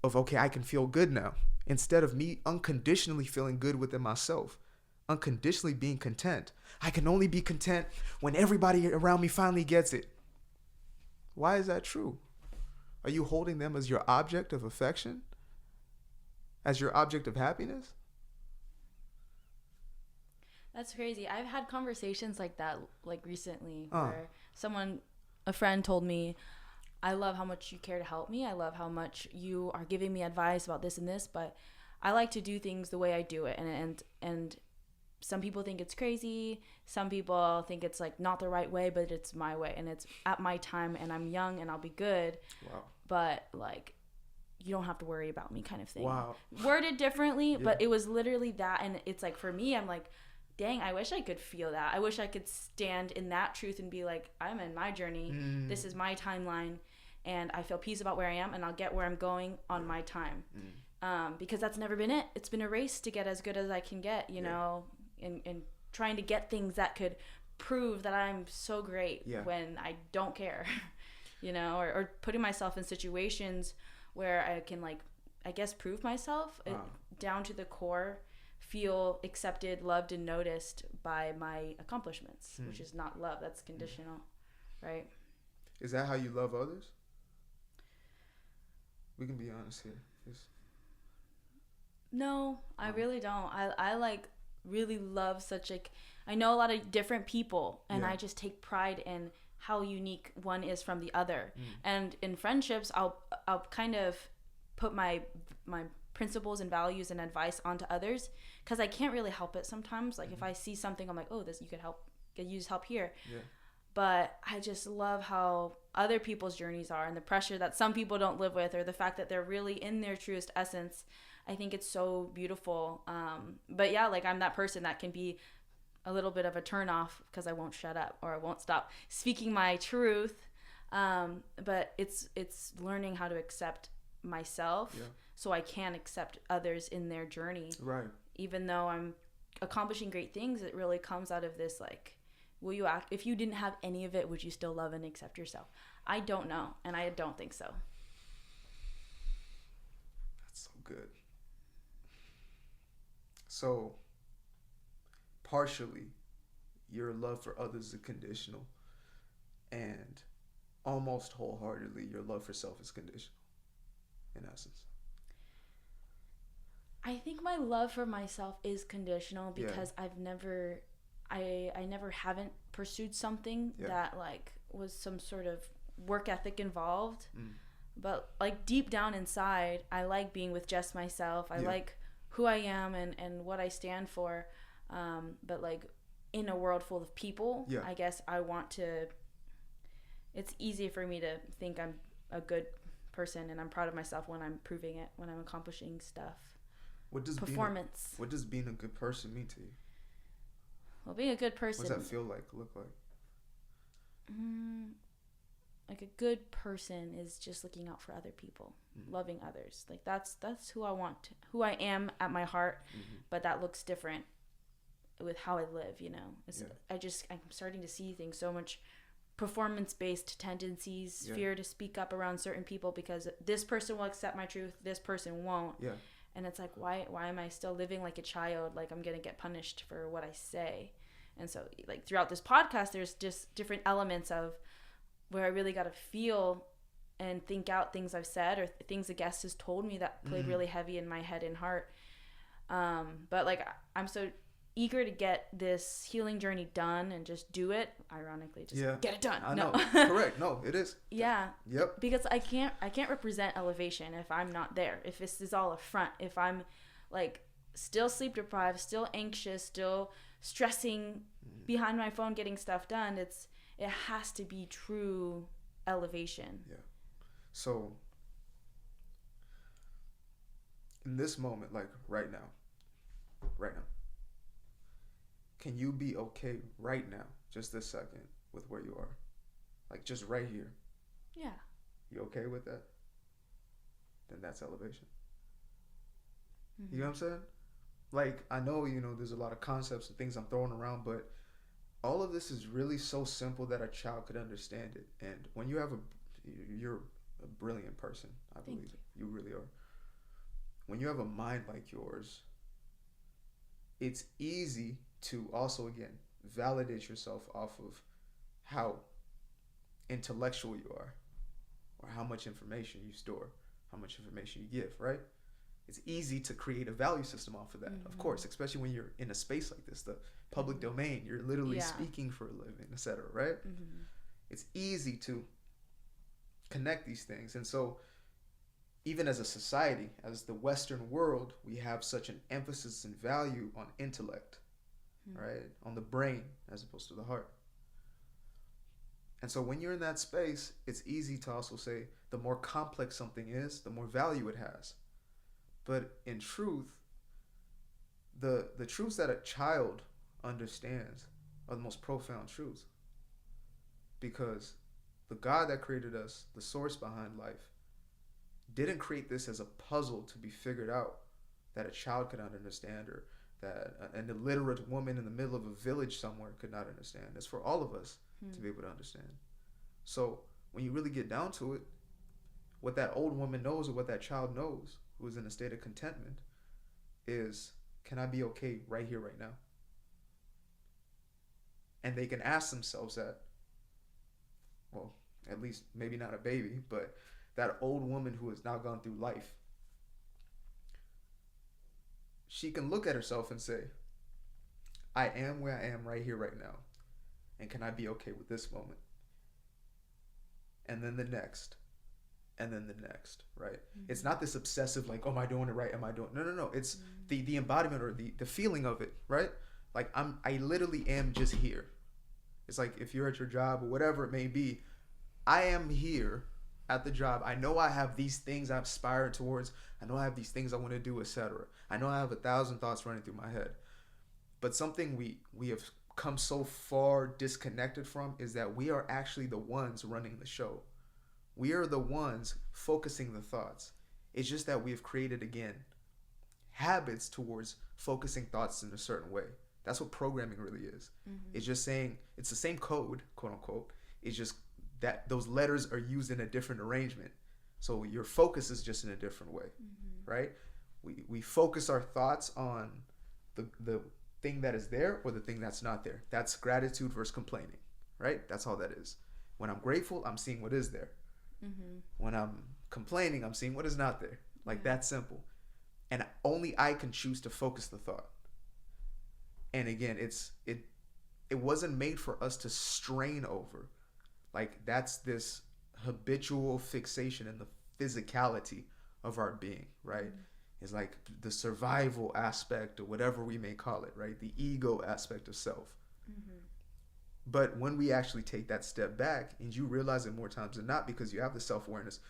of, okay, I can feel good now. Instead of me unconditionally feeling good within myself. Unconditionally being content. I can only be content when everybody around me finally gets it. Why is that true? Are you holding them as your object of affection? As your object of happiness? That's crazy. I've had conversations like that, like recently, where a friend told me, I love how much you care to help me. I love how much you are giving me advice about this and this, but I like to do things the way I do it. And some people think it's crazy. Some people think it's like not the right way, but it's my way and it's at my time and I'm young and I'll be good. Wow. But like, you don't have to worry about me kind of thing. Wow. Worded differently, but it was literally that. And it's like, for me, I'm like, dang, I wish I could feel that. I wish I could stand in that truth and be like, I'm in my journey. This is my timeline. And I feel peace about where I am and I'll get where I'm going on my time. Because that's never been it. It's been a race to get as good as I can get, you know, and trying to get things that could prove that I'm so great when I don't care, you know, or putting myself in situations where I can, like, I guess, prove myself down to the core, feel accepted, loved, and noticed by my accomplishments, which is not love. That's conditional, right? Is that how you love others? We can be honest here. No, I really don't. I like really love such like, I know a lot of different people and I just take pride in how unique one is from the other. And in friendships, I'll kind of put my principles and values and advice onto others because I can't really help it sometimes. Like if I see something, I'm like, oh, this, you could use help here. But I just love how other people's journeys are and the pressure that some people don't live with, or the fact that they're really in their truest essence. I think it's so beautiful. But yeah, like I'm that person that can be a little bit of a turnoff because I won't shut up or I won't stop speaking my truth. But it's learning how to accept myself so I can accept others in their journey. Right. Even though I'm accomplishing great things, it really comes out of this, like, will you act, if you didn't have any of it, would you still love and accept yourself? I don't know. And I don't think so. That's so good. So, partially, your love for others is conditional, and almost wholeheartedly, your love for self is conditional, in essence. I think my love for myself is conditional because I've never, I never haven't pursued something that like was some sort of work ethic involved. But like deep down inside, I like being with just myself. I like who I am and what I stand for. But like in a world full of people, I guess I want to, it's easy for me to think I'm a good person and I'm proud of myself when I'm proving it, when I'm accomplishing stuff. What does performance? What does being a good person mean to you? Well, being a good person. What does that feel like? Look like? Like a good person is just looking out for other people, loving others. Like that's who I want, who I am at my heart, but that looks different with how I live. You know, I'm starting to see things so much performance-based tendencies, fear to speak up around certain people because this person will accept my truth, this person won't. And it's like, why am I still living like a child? Like I'm gonna get punished for what I say. And so like throughout this podcast, there's just different elements of where I really got to feel and think out things I've said or things a guest has told me that played really heavy in my head and heart. But like I'm so eager to get this healing journey done and just do it. Ironically, just get it done. I know. Correct. No, it is. Yeah. Yep. Because I can't represent elevation if I'm not there. If this is all a front. If I'm like still sleep deprived, still anxious, still stressing behind my phone getting stuff done, it has to be true elevation. Yeah. So in this moment, like right now, can you be okay right now, just this second, with where you are? Like just right here. Yeah. You okay with that? Then that's elevation. You know what I'm saying? Like, I know, there's a lot of concepts and things I'm throwing around, but all of this is really so simple that a child could understand it. And when you're a brilliant person, I believe. You really are. When you have a mind like yours, it's easy to also, again, validate yourself off of how intellectual you are or how much information you store, how much information you give, right? It's easy to create a value system off of that, of course, especially when you're in a space like this, the public domain, you're literally speaking for a living, etc., right? It's easy to connect these things. And so even as a society, as the Western world, we have such an emphasis and value on intellect, right? On the brain as opposed to the heart. And so when you're in that space, it's easy to also say the more complex something is, the more value it has. But in truth, the truths that a child understands are the most profound truths. Because the God that created us, the source behind life, didn't create this as a puzzle to be figured out that a child could not understand, or that an illiterate woman in the middle of a village somewhere could not understand. It's for all of us to be able to understand. So when you really get down to it, what that old woman knows or what that child knows who is in a state of contentment is, can I be okay right here, right now? And they can ask themselves that, well, at least maybe not a baby, but that old woman who has now gone through life, she can look at herself and say, I am where I am right here, right now. And can I be okay with this moment? And then the next. And then the next, right? It's not this obsessive, like, oh, am I doing it right? Am I doing... No. It's the embodiment or the feeling of it, right? Like, I literally am just here. It's like if you're at your job or whatever it may be, I am here at the job. I know I have these things I'm aspiring towards. I know I have these things I want to do, etc. I know I have 1,000 thoughts running through my head. But something we have come so far disconnected from is that we are actually the ones running the show. We are the ones focusing the thoughts. It's just that we have created, again, habits towards focusing thoughts in a certain way. That's what programming really is. It's just saying, it's the same code, quote unquote. It's just that those letters are used in a different arrangement. So your focus is just in a different way, right? We focus our thoughts on the thing that is there or the thing that's not there. That's gratitude versus complaining, right? That's all that is. When I'm grateful, I'm seeing what is there. When I'm complaining, I'm seeing what is not there. Like, that's simple. And only I can choose to focus the thought. And again, it wasn't made for us to strain over. Like, that's this habitual fixation in the physicality of our being, right? is like the survival aspect or whatever we may call it, right? The ego aspect of self. Mm-hmm. But when we actually take that step back and you realize it more times than not, because you have the self-awareness,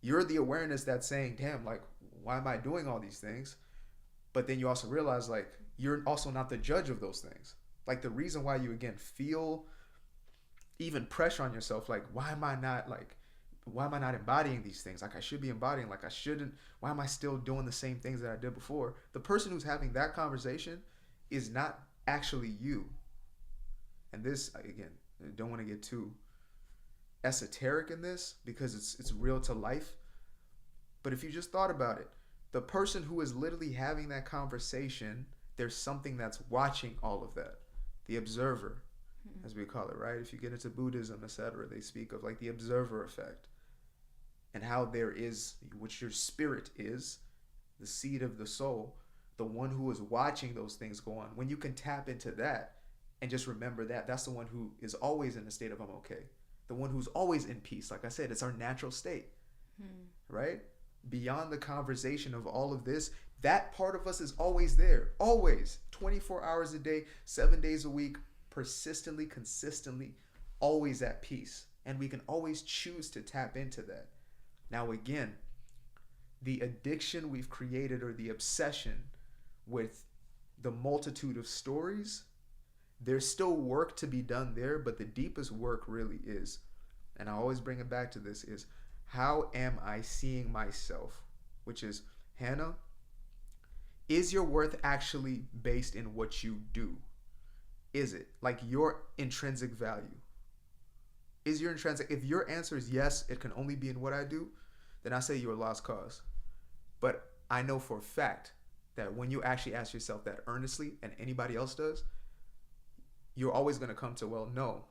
you're the awareness that's saying, damn, like, why am I doing all these things? But then you also realize, like, you're also not the judge of those things. Like, the reason why you, again, feel even pressure on yourself, like, why am I not embodying these things? Like, I should be embodying, like, I shouldn't. Why am I still doing the same things that I did before? The person who's having that conversation is not actually you. And this, again, I don't want to get too esoteric in this because it's real to life. But if you just thought about it, the person who is literally having that conversation, there's something that's watching all of that. The observer, as we call it, right? If you get into Buddhism, etc., they speak of like the observer effect and how there is, which your spirit is, the seed of the soul, the one who is watching those things go on. When you can tap into that and just remember that, that's the one who is always in a state of I'm okay. The one who's always in peace. Like I said, it's our natural state, right? Beyond the conversation of all of this, that part of us is always there, always, 24 hours a day, 7 days a week, persistently, consistently, always at peace. And we can always choose to tap into that. Now, again, the addiction we've created or the obsession with the multitude of stories, there's still work to be done there, but the deepest work really is, and I always bring it back to this, is how am I seeing myself? Which is, Hannah, is your worth actually based in what you do? Is it like your intrinsic value? Is your intrinsic, if your answer is yes, it can only be in what I do, then I say you're a lost cause. But I know for a fact that when you actually ask yourself that earnestly, and anybody else does, you're always going to come to, well, no.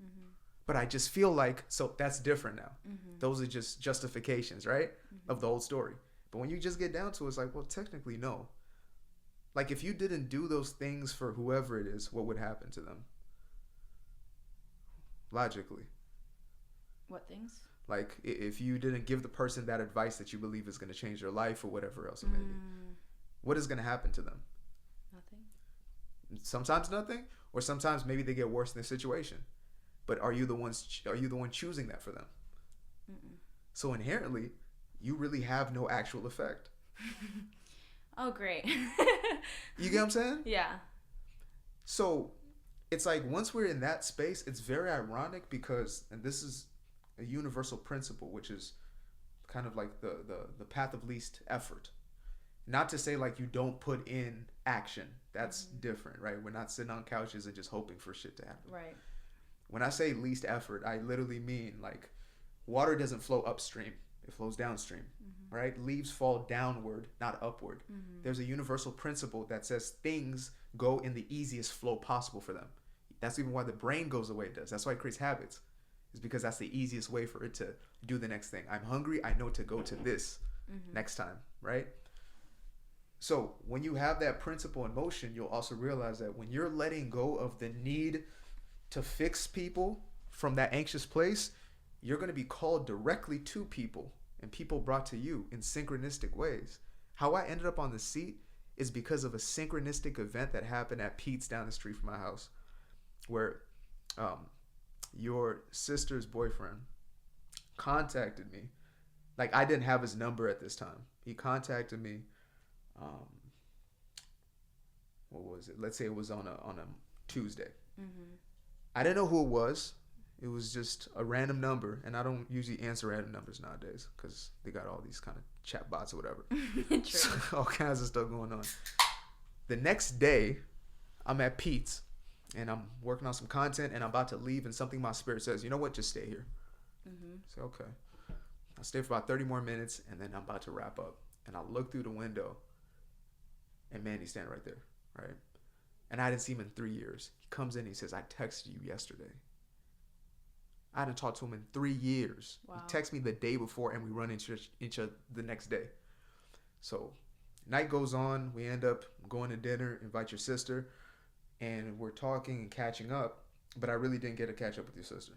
Mm-hmm. But I just feel like, so that's different now. Mm-hmm. Those are just justifications, right? Mm-hmm. Of the old story. But when you just get down to it, it's like, well, technically, no. Like, if you didn't do those things for whoever it is, what would happen to them? Logically. What things? Like, if you didn't give the person that advice that you believe is going to change their life or whatever else it may be, what is going to happen to them? Nothing. Sometimes nothing, or sometimes maybe they get worse in their situation. But are you the one choosing that for them? Mm-mm. So inherently, you really have no actual effect. Oh, great. You get what I'm saying? Yeah. So it's like once we're in that space, it's very ironic because, and this is a universal principle, which is kind of like the path of least effort. Not to say like you don't put in action. That's different, right? We're not sitting on couches and just hoping for shit to happen. Right. When I say least effort, I literally mean like water doesn't flow upstream. It flows downstream, right? Leaves fall downward, not upward. There's a universal principle that says things go in the easiest flow possible for them. That's even why the brain goes the way it does. That's why it creates habits. It's because that's the easiest way for it to do the next thing. I'm hungry. I know to go to this next time, right? So when you have that principle in motion, you'll also realize that when you're letting go of the need to fix people from that anxious place, you're going to be called directly to people and people brought to you in synchronistic ways. How I ended up on the seat is because of a synchronistic event that happened at Pete's down the street from my house, where your sister's boyfriend contacted me. Like, I didn't have his number at this time. He contacted me. What was it? Let's say it was on a Tuesday. I didn't know who it was. It was just a random number, and I don't usually answer random numbers nowadays because they got all these kind of chat bots or whatever. So, all kinds of stuff going on. The next day, I'm at Pete's, and I'm working on some content, and I'm about to leave, and something in my spirit says, you know what, just stay here. So, okay. I stay for about 30 more minutes, and then I'm about to wrap up. And I look through the window, and Mandy's standing right there, right? And I didn't see him in 3 years. He comes in, he says, I texted you yesterday. I hadn't talked to him in 3 years. Wow. He texted me the day before, and we run into each other the next day. So night goes on. We end up going to dinner, invite your sister, and we're talking and catching up. But I really didn't get to catch up with your sister.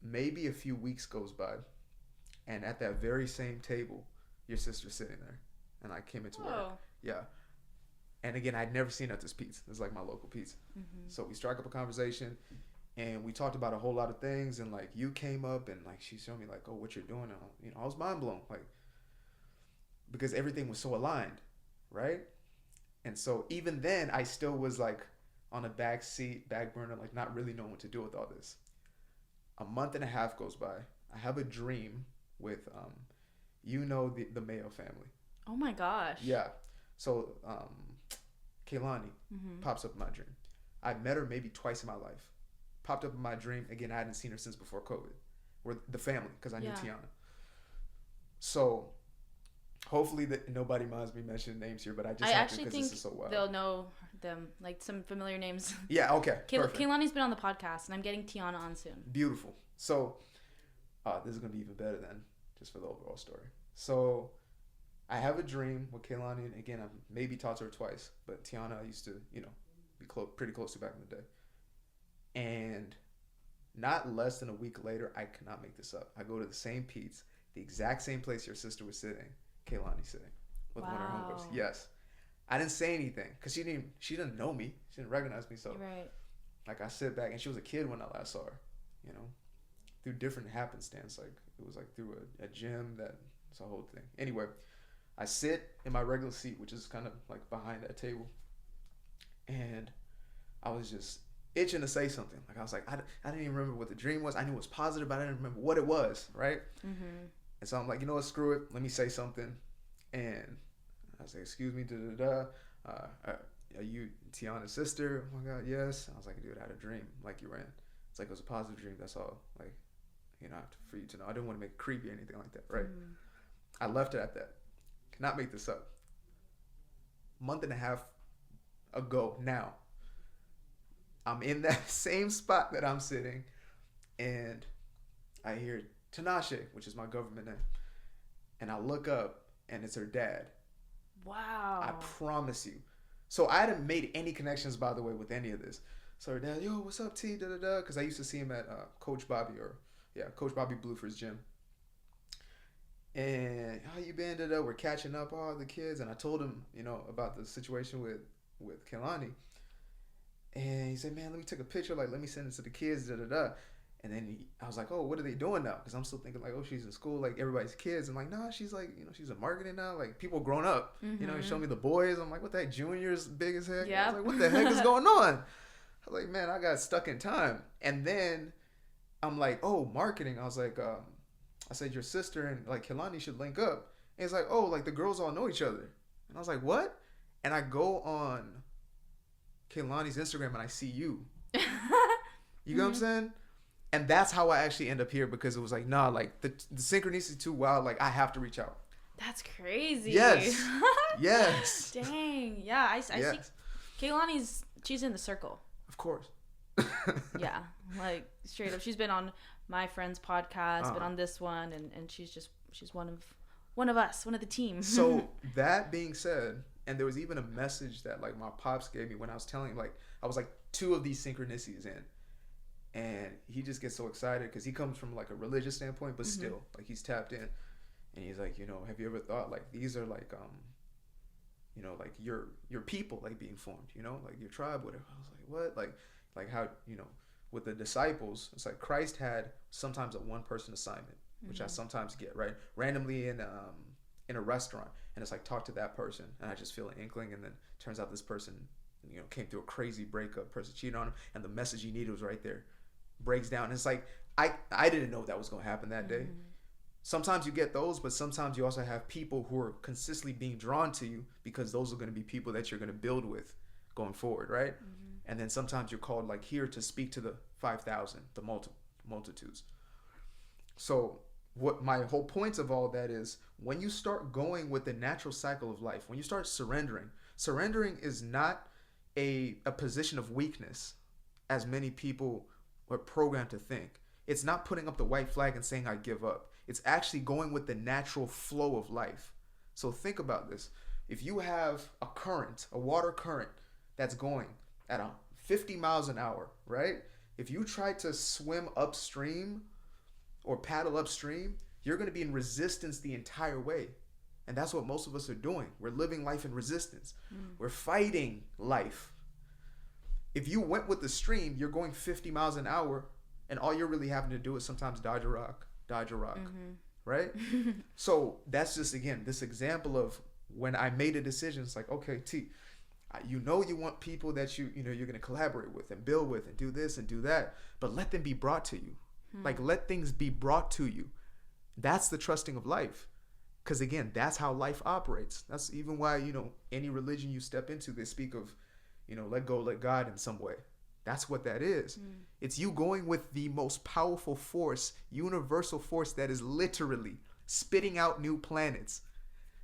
Maybe a few weeks goes by, and at that very same table, your sister's sitting there. And I came into Whoa. work. Yeah. And again, I'd never seen at this Pete's. It's like my local Pete's. So we struck up a conversation, and we talked about a whole lot of things. And like you came up, and like she showed me like, oh, what you're doing. And, I was mind blown, like, because everything was so aligned, right? And so even then, I still was like on a back burner, like not really knowing what to do with all this. A month and a half goes by. I have a dream with, the Mayo family. Oh my gosh. Yeah. So, Kaylani pops up in my dream. I met her maybe twice in my life. Popped up in my dream. Again, I hadn't seen her since before COVID. We're the family, because I knew Tiana. So, hopefully nobody minds me mentioning names here, but I have to because this is so wild. They'll know them, like some familiar names. Yeah, okay. Kaylani's been on the podcast, and I'm getting Tiana on soon. Beautiful. So, this is going to be even better then, just for the overall story. So, I have a dream with Kaylani, and again, I've maybe talked to her twice, but Tiana I used to, be pretty close to back in the day. And not less than a week later, I cannot make this up. I go to the same Pete's, the exact same place your sister was sitting, Kaylani sitting with one of her homegirls. Yes. I didn't say anything because she didn't know me. She didn't recognize me. So, like, I sit back, and she was a kid when I last saw her, through different happenstance. Like, it was like through a gym, it's a whole thing. Anyway, I sit in my regular seat, which is kind of like behind that table, and I was just itching to say something. Like, I was like, I didn't even remember what the dream was. I knew it was positive, but I didn't remember what it was, right? And so I'm like, you know what, screw it. Let me say something. And I was like, excuse me, are you Tiana's sister? Oh my God, yes. I was like, dude, I had a dream like you were in. It's like, it was a positive dream, that's all. Like, for you to know. I didn't want to make it creepy or anything like that, right? I left it at that. Cannot make this up. Month and a half ago now, I'm in that same spot that I'm sitting, and I hear Tinashe, which is my government name, and I look up, and it's her dad. Wow. I promise you. So I hadn't made any connections, by the way, with any of this. So her dad, yo, what's up, T? Da da da. Because I used to see him at Coach Bobby Blueford's gym. And how you been? Da da. We're catching up, all the kids, and I told him, about the situation with Kaylani. And he said, man, let me take a picture. Like, let me send it to the kids. Da da da. And then I was like, oh, what are they doing now? Because I'm still thinking like, oh, she's in school, like everybody's kids. I'm like, nah, she's like, she's in marketing now. Like, people grown up. He showed me the boys. I'm like, what the heck? Junior's big as heck. Yeah. I was like, what the heck is going on? I was like, man, I got stuck in time. And then I'm like, oh, marketing. I was like, I said, your sister and like Kaylani should link up. And it's like, oh, like the girls all know each other. And I was like, what? And I go on Kaylani's Instagram and I see you. You know what I'm saying? And that's how I actually end up here, because it was like, nah, like the synchronicity too wild. Like, I have to reach out. That's crazy. Yes. Yes. Dang. Yeah. I see. Kaylani's, she's in the circle. Of course. Yeah. Like, straight up. She's been on my friend's podcast, been on this one, and she's one of us, one of the team. So that being said, and there was even a message that like my pops gave me when I was telling him, like, I was like 2 of these synchronicities in. And he just gets so excited because he comes from like a religious standpoint, but still, like, he's tapped in. And he's like, have you ever thought like these are like, like your people like being formed, like your tribe, whatever. I was like, what? Like how, with the disciples, it's like Christ had sometimes a one-person assignment, which I sometimes get, right? Randomly in a restaurant, and it's like, talk to that person, and I just feel an inkling, and then turns out this person, came through a crazy breakup, person cheated on him, and the message he needed was right there. Breaks down. And it's like, I didn't know that was going to happen that day. Sometimes you get those, but sometimes you also have people who are consistently being drawn to you because those are going to be people that you're going to build with going forward, right? And then sometimes you're called like here to speak to the 5,000, the multitudes. So what my whole point of all that is, when you start going with the natural cycle of life, when you start surrendering is not a position of weakness, as many people are programmed to think. It's not putting up the white flag and saying, I give up. It's actually going with the natural flow of life. So think about this. If you have a current, a water current that's going at 50 miles an hour, right? If you try to swim upstream or paddle upstream, you're going to be in resistance the entire way. And that's what most of us are doing. We're living life in resistance. We're fighting life. If you went with the stream, you're going 50 miles an hour, and all you're really having to do is sometimes dodge a rock, right? So that's just, again, this example of when I made a decision. It's like, okay, you want people that you're going to collaborate with and build with and do this and do that, but let them be brought to you. Like, let things be brought to you. That's the trusting of life. Because, again, that's how life operates. That's even why, any religion you step into, they speak of, let go, let God in some way. That's what that is. It's you going with the most powerful force, universal force that is literally spitting out new planets,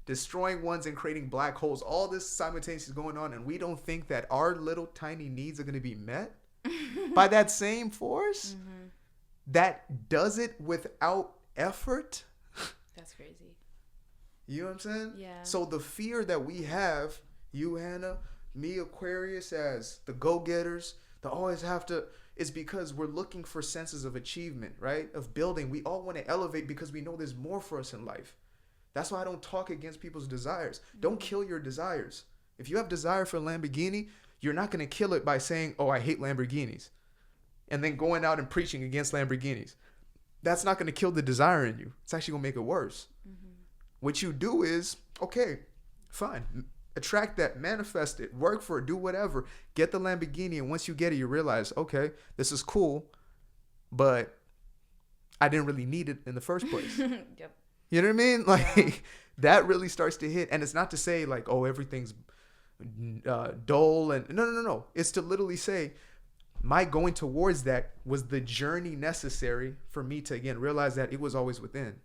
destroying ones and creating black holes. All this simultaneously going on, and we don't think that our little tiny needs are going to be met by that same force that does it without effort. That's crazy. You know what I'm saying? Yeah. So the fear that we have, you, Hannah, me, Aquarius, as the go-getters, the always have to, is because we're looking for senses of achievement, right? Of building. We all want to elevate because we know there's more for us in life. That's why I don't talk against people's desires. Don't kill your desires. If you have desire for a Lamborghini, you're not going to kill it by saying, oh, I hate Lamborghinis, and then going out and preaching against Lamborghinis. That's not going to kill the desire in you. It's actually going to make it worse. What you do is, okay, fine. Attract that, manifest it, work for it, do whatever. Get the Lamborghini, and once you get it, you realize, okay, this is cool, but I didn't really need it in the first place. Yep. You know what I mean? Like, that really starts to hit. And it's not to say, like, oh, everything's dull. And no. It's to literally say, my going towards that was the journey necessary for me to, again, realize that it was always within.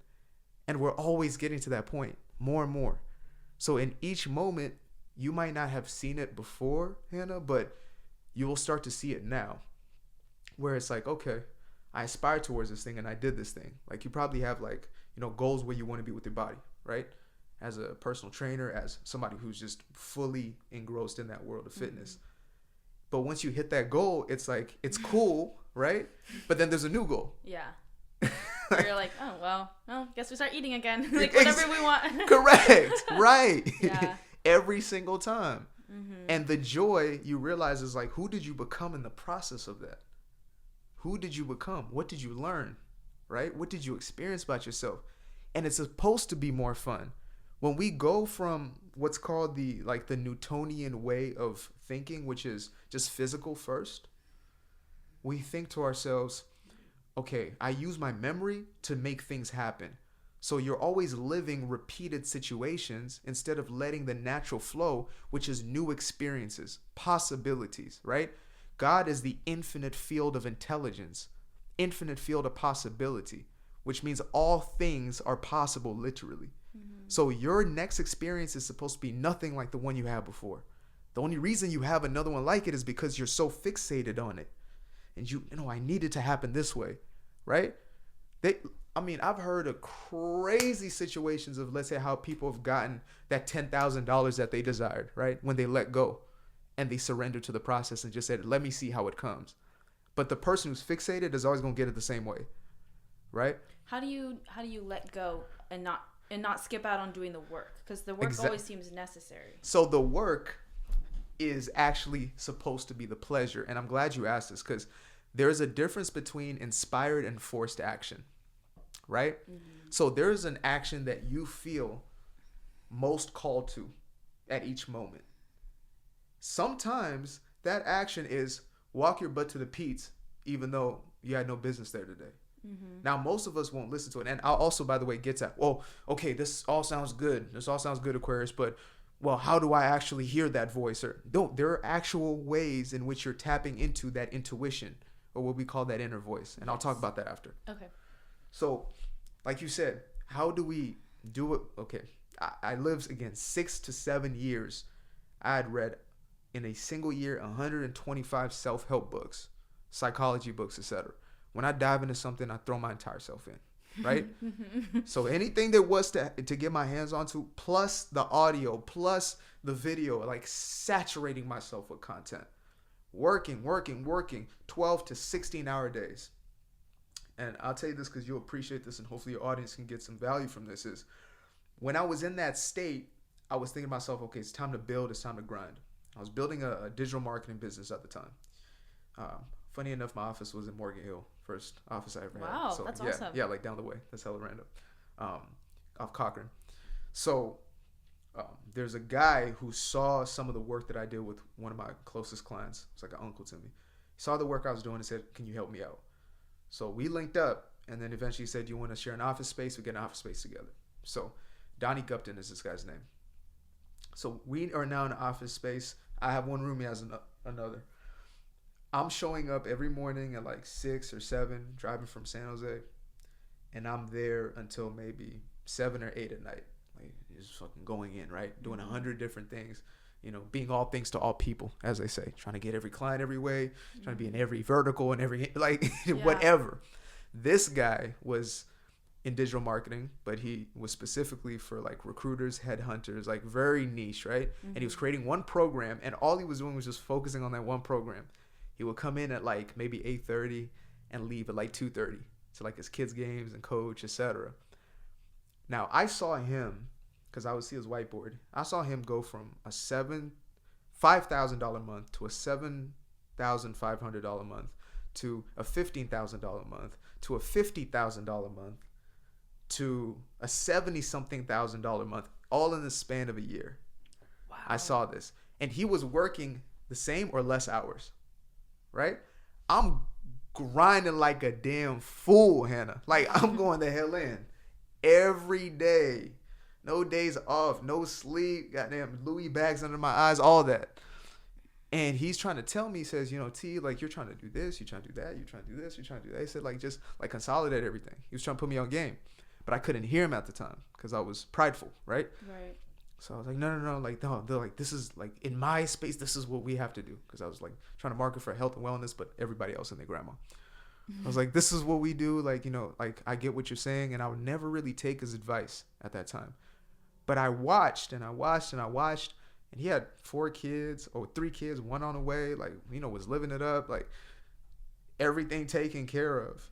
And we're always getting to that point more and more. So in each moment, you might not have seen it before, Hannah, but you will start to see it now. Where it's like, okay, I aspired towards this thing and I did this thing. Like, you probably have, like, goals where you want to be with your body, right? As a personal trainer, as somebody who's just fully engrossed in that world of fitness. But once you hit that goal, it's like, it's cool, right? But then there's a new goal. Yeah. You're like, oh, well, guess we start eating again. Like, whatever we want. Correct. Right. Yeah. Every single time. And the joy you realize is like, who did you become in the process of that? Who did you become? What did you learn? Right? What did you experience about yourself? And it's supposed to be more fun. When we go from what's called the Newtonian way of thinking, which is just physical first, we think to ourselves, okay, I use my memory to make things happen. So you're always living repeated situations instead of letting the natural flow, which is new experiences, possibilities, right? God is the infinite field of intelligence, infinite field of possibility, which means all things are possible literally. So your next experience is supposed to be nothing like the one you had before. The only reason you have another one like it is because you're so fixated on it. And I need it to happen this way, right? I've heard of crazy situations of, let's say, how people have gotten that $10,000 that they desired, right? When they let go and they surrender to the process and just said, let me see how it comes. But the person who's fixated is always going to get it the same way, right? How do you let go and not skip out on doing the work? Because the work always seems necessary. So the work is actually supposed to be the pleasure. And I'm glad you asked this, because there's a difference between inspired and forced action, right? So there's an action that you feel most called to at each moment. Sometimes that action is walk your butt to the Pete's, even though you had no business there today. Now, most of us won't listen to it. And I'll also, by the way, get to, well, okay, this all sounds good. This all sounds good, Aquarius, but, well, how do I actually hear that voice? Or no, there are actual ways in which you're tapping into that intuition, or what we call that inner voice. And I'll talk about that after. Okay. So, like you said, how do we do it? Okay. I lived, again, 6 to 7 years. I had read in a single year 125 self-help books, psychology books, etc. When I dive into something, I throw my entire self in, right? So anything there was to get my hands onto, plus the audio, plus the video, like saturating myself with content, working 12 to 16-hour days. And I'll tell you this because you'll appreciate this, and hopefully your audience can get some value from this, is when I was in that state, I was thinking to myself, okay, it's time to build, it's time to grind. I was building a digital marketing business at the time. Funny enough, my office was in Morgan Hill, first office I ever had. Wow, So, that's yeah, awesome. Yeah, like down the way. That's hella random. Off Cochran. So there's a guy who saw some of the work that I did with one of my closest clients. It's like an uncle to me. He saw the work I was doing and said, can you help me out? So we linked up, and then eventually he said, do you want to share an office space? We get an office space together. So Donnie Gupton is this guy's name. So we are now in an office space. I have one room, he has another. I'm showing up every morning at like 6 or 7, driving from San Jose, and I'm there until maybe 7 or 8 at night. Like, just fucking going in, right? Doing 100 different things, you know, being all things to all people, as they say, trying to get every client every way, trying to be in every vertical and every, like, whatever. This guy was in digital marketing, but he was specifically for like recruiters, headhunters, like very niche, right? And he was creating one program, and all he was doing was just focusing on that one program. He would come in at like maybe 8:30 and leave at like 2:30 to like his kids' games and coach, etc. Now I saw him, because I would see his whiteboard. I saw him go from a $5,000 month to a $7,500 month to a $15,000 month to a $50,000 month to a $70-something thousand month, all in the span of a year. Wow. I saw this, and he was working the same or less hours. Right? I'm grinding like a damn fool, Hannah. Like, I'm going the hell in every day. No days off, no sleep, goddamn Louis bags under my eyes, all that. And he's trying to tell me, he says, you know, T, like, you're trying to do this, you're trying to do that, you're trying to do this, you're trying to do that. He said, like, just like consolidate everything. He was trying to put me on game, but I couldn't hear him at the time because I was prideful, right? Right. So I was like, no, like, no, they're like, this is like, in my space, this is what we have to do. Because I was like trying to market for health and wellness, but everybody else and their grandma. I was like, this is what we do. Like, you know, like, I get what you're saying. And I would never really take his advice at that time. But I watched and I watched and I watched. And he had 3 kids, 1 on the way. Like, you know, was living it up. Like, everything taken care of.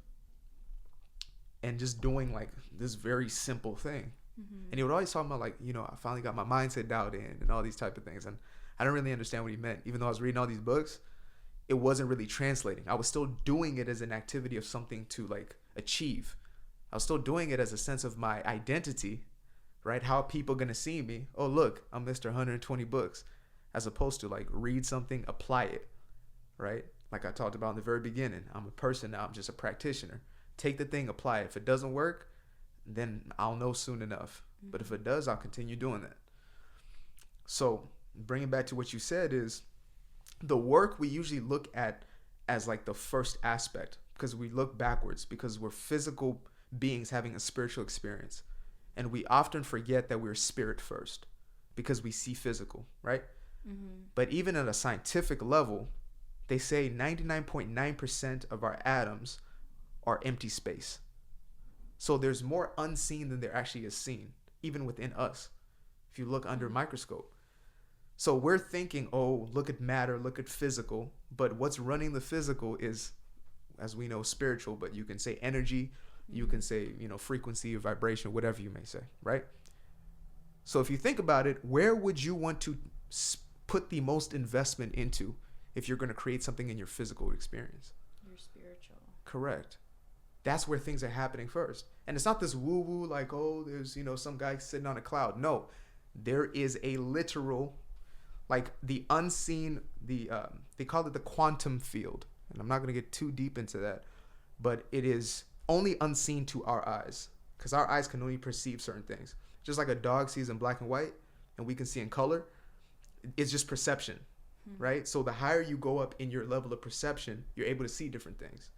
And just doing like this very simple thing. And he would always talk about, like, you know, I finally got my mindset dialed in and all these type of things. And I didn't really understand what he meant. Even though I was reading all these books, it wasn't really translating. I was still doing it as an activity of something to, like, achieve. I was still doing it as a sense of my identity, right? How are people going to see me? Oh, look, I'm Mr. 120 books. As opposed to, like, read something, apply it, right? Like I talked about in the very beginning. I'm a person now. I'm just a practitioner. Take the thing, apply it. If it doesn't work, then I'll know soon enough. But if it does, I'll continue doing that. So bringing back to what you said is the work we usually look at as like the first aspect, because we look backwards, because we're physical beings having a spiritual experience. And we often forget that we're spirit first because we see physical, right? But even at a scientific level, they say 99.9% of our atoms are empty space. So there's more unseen than there actually is seen, even within us, if you look under a microscope. So we're thinking, oh, look at matter, look at physical. But what's running the physical is, as we know, spiritual. But you can say energy, you can say, you know, frequency or vibration, whatever you may say, right? So if you think about it, where would you want to put the most investment into if you're going to create something in your physical experience? Your spiritual. Correct. That's where things are happening first. And it's not this woo-woo like, oh, there's, you know, some guy sitting on a cloud. No, there is a literal, like the unseen, they call it the quantum field. And I'm not going to get too deep into that, but it is only unseen to our eyes because our eyes can only perceive certain things. Just like a dog sees in black and white and we can see in color, it's just perception, right? So the higher you go up in your level of perception, you're able to see different things,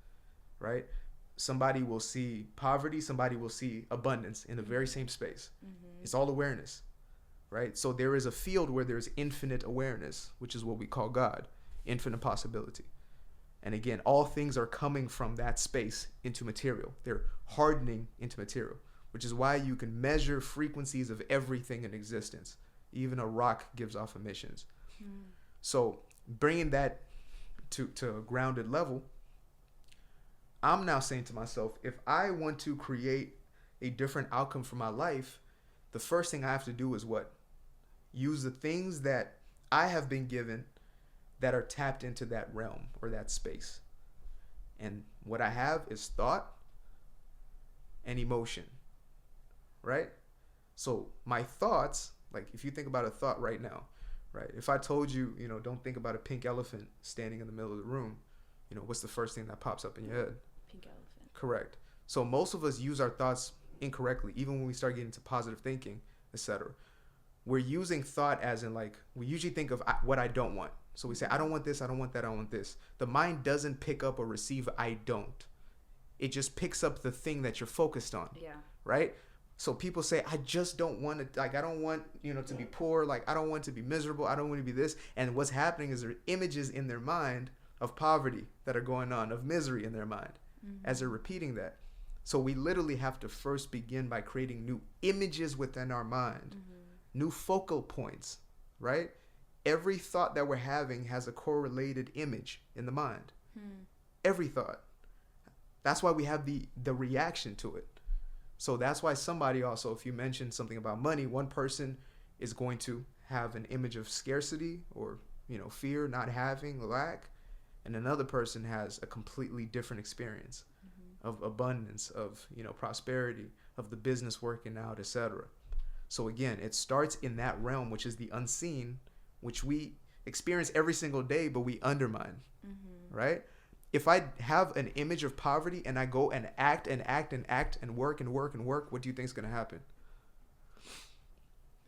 right? Somebody will see poverty, somebody will see abundance in the very same space. It's all awareness, right? So there is a field where there's infinite awareness, which is what we call God, infinite possibility. And again, all things are coming from that space into material. They're hardening into material, which is why you can measure frequencies of everything in existence. Even a rock gives off emissions. So bringing that to a grounded level, I'm now saying to myself, if I want to create a different outcome for my life, the first thing I have to do is what? Use the things that I have been given that are tapped into that realm or that space. And what I have is thought and emotion, right? So my thoughts, like if you think about a thought right now, right? If I told you, don't think about a pink elephant standing in the middle of the room, what's the first thing that pops up in your head? Pink elephant. Correct. So most of us use our thoughts incorrectly, even when we start getting to positive thinking, etc. We're using thought as in like, we usually think of what I don't want. So we say, I don't want this, I don't want that, I want this. The mind doesn't pick up or receive I don't. It just picks up the thing that you're focused on. Yeah. Right? So people say, I just don't want to, like, I don't want, to be poor. Like, I don't want to be miserable. I don't want to be this. And what's happening is there are images in their mind of poverty that are going on, of misery in their mind as they're repeating that. So we literally have to first begin by creating new images within our mind, new focal points, right? Every thought that we're having has a correlated image in the mind. Every thought. That's why we have the reaction to it. So that's why somebody also, if you mention something about money, one person is going to have an image of scarcity or, fear, not having, lack. And another person has a completely different experience of abundance, of, prosperity, of the business working out, etc. So again, it starts in that realm, which is the unseen, which we experience every single day, but we undermine, right? If I have an image of poverty and I go and act and act and act and work and work and work, what do you think is going to happen?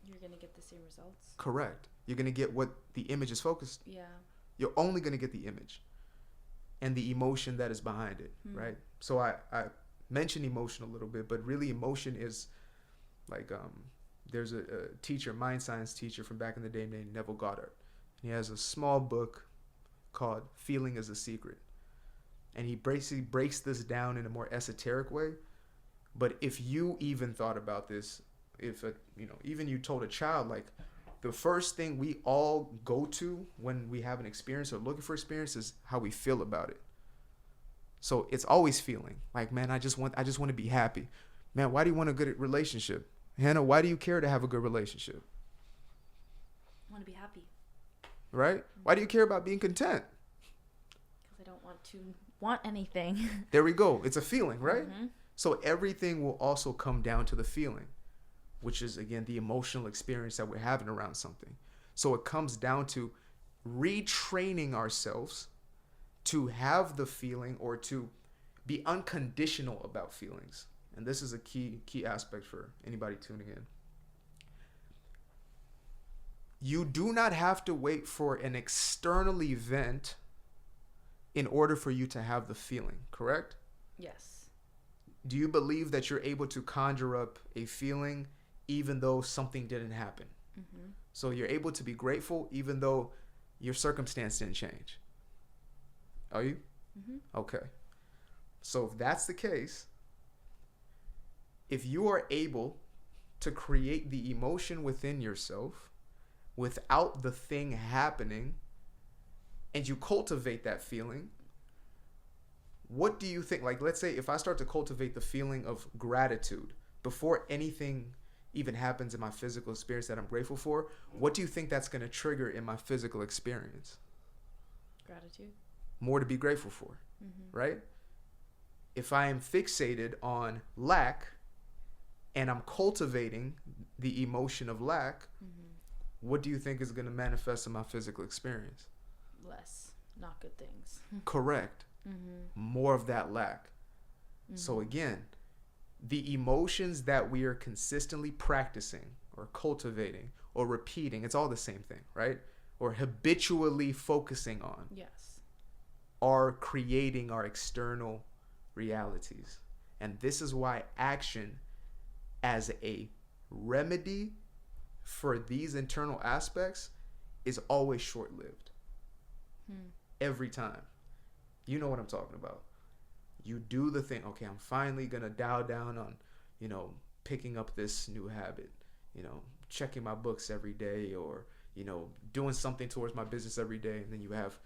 You're going to get the same results. Correct. You're going to get what the image is focused. Yeah. You're only going to get the image and the emotion that is behind it, right? So I mentioned emotion a little bit, but really emotion is like, there's a teacher, mind science teacher from back in the day named Neville Goddard. He has a small book called Feeling is a Secret. And he basically breaks this down in a more esoteric way. But if you even thought about this, if even you told a child, like, the first thing we all go to when we have an experience or looking for experience is how we feel about it. So it's always feeling like, man, I just want to be happy. Man, why do you want a good relationship? Hannah, why do you care to have a good relationship? I want to be happy. Right? Why do you care about being content? Because I don't want to want anything. There we go. It's a feeling, right? So everything will also come down to the feeling, which is, again, the emotional experience that we're having around something. So it comes down to retraining ourselves to have the feeling or to be unconditional about feelings. And this is a key aspect for anybody tuning in. You do not have to wait for an external event in order for you to have the feeling, correct? Yes. Do you believe that you're able to conjure up a feeling even though something didn't happen? So you're able to be grateful even though your circumstance didn't change? Are you? Okay. So if that's the case, if you are able to create the emotion within yourself without the thing happening, and you cultivate that feeling, what do you think? Like, let's say if I start to cultivate the feeling of gratitude before anything even happens in my physical experience that I'm grateful for, what do you think that's going to trigger in my physical experience? Gratitude. More to be grateful for, right? If I am fixated on lack and I'm cultivating the emotion of lack, what do you think is going to manifest in my physical experience? Less, not good things. Correct. More of that lack. So again, the emotions that we are consistently practicing or cultivating or repeating, it's all the same thing, right? Or habitually focusing on. Yes. Are creating our external realities. And this is why action as a remedy for these internal aspects is always short-lived. Every time. You know what I'm talking about. You do the thing. Okay, I'm finally going to dial down on, picking up this new habit, checking my books every day or, doing something towards my business every day. And then you have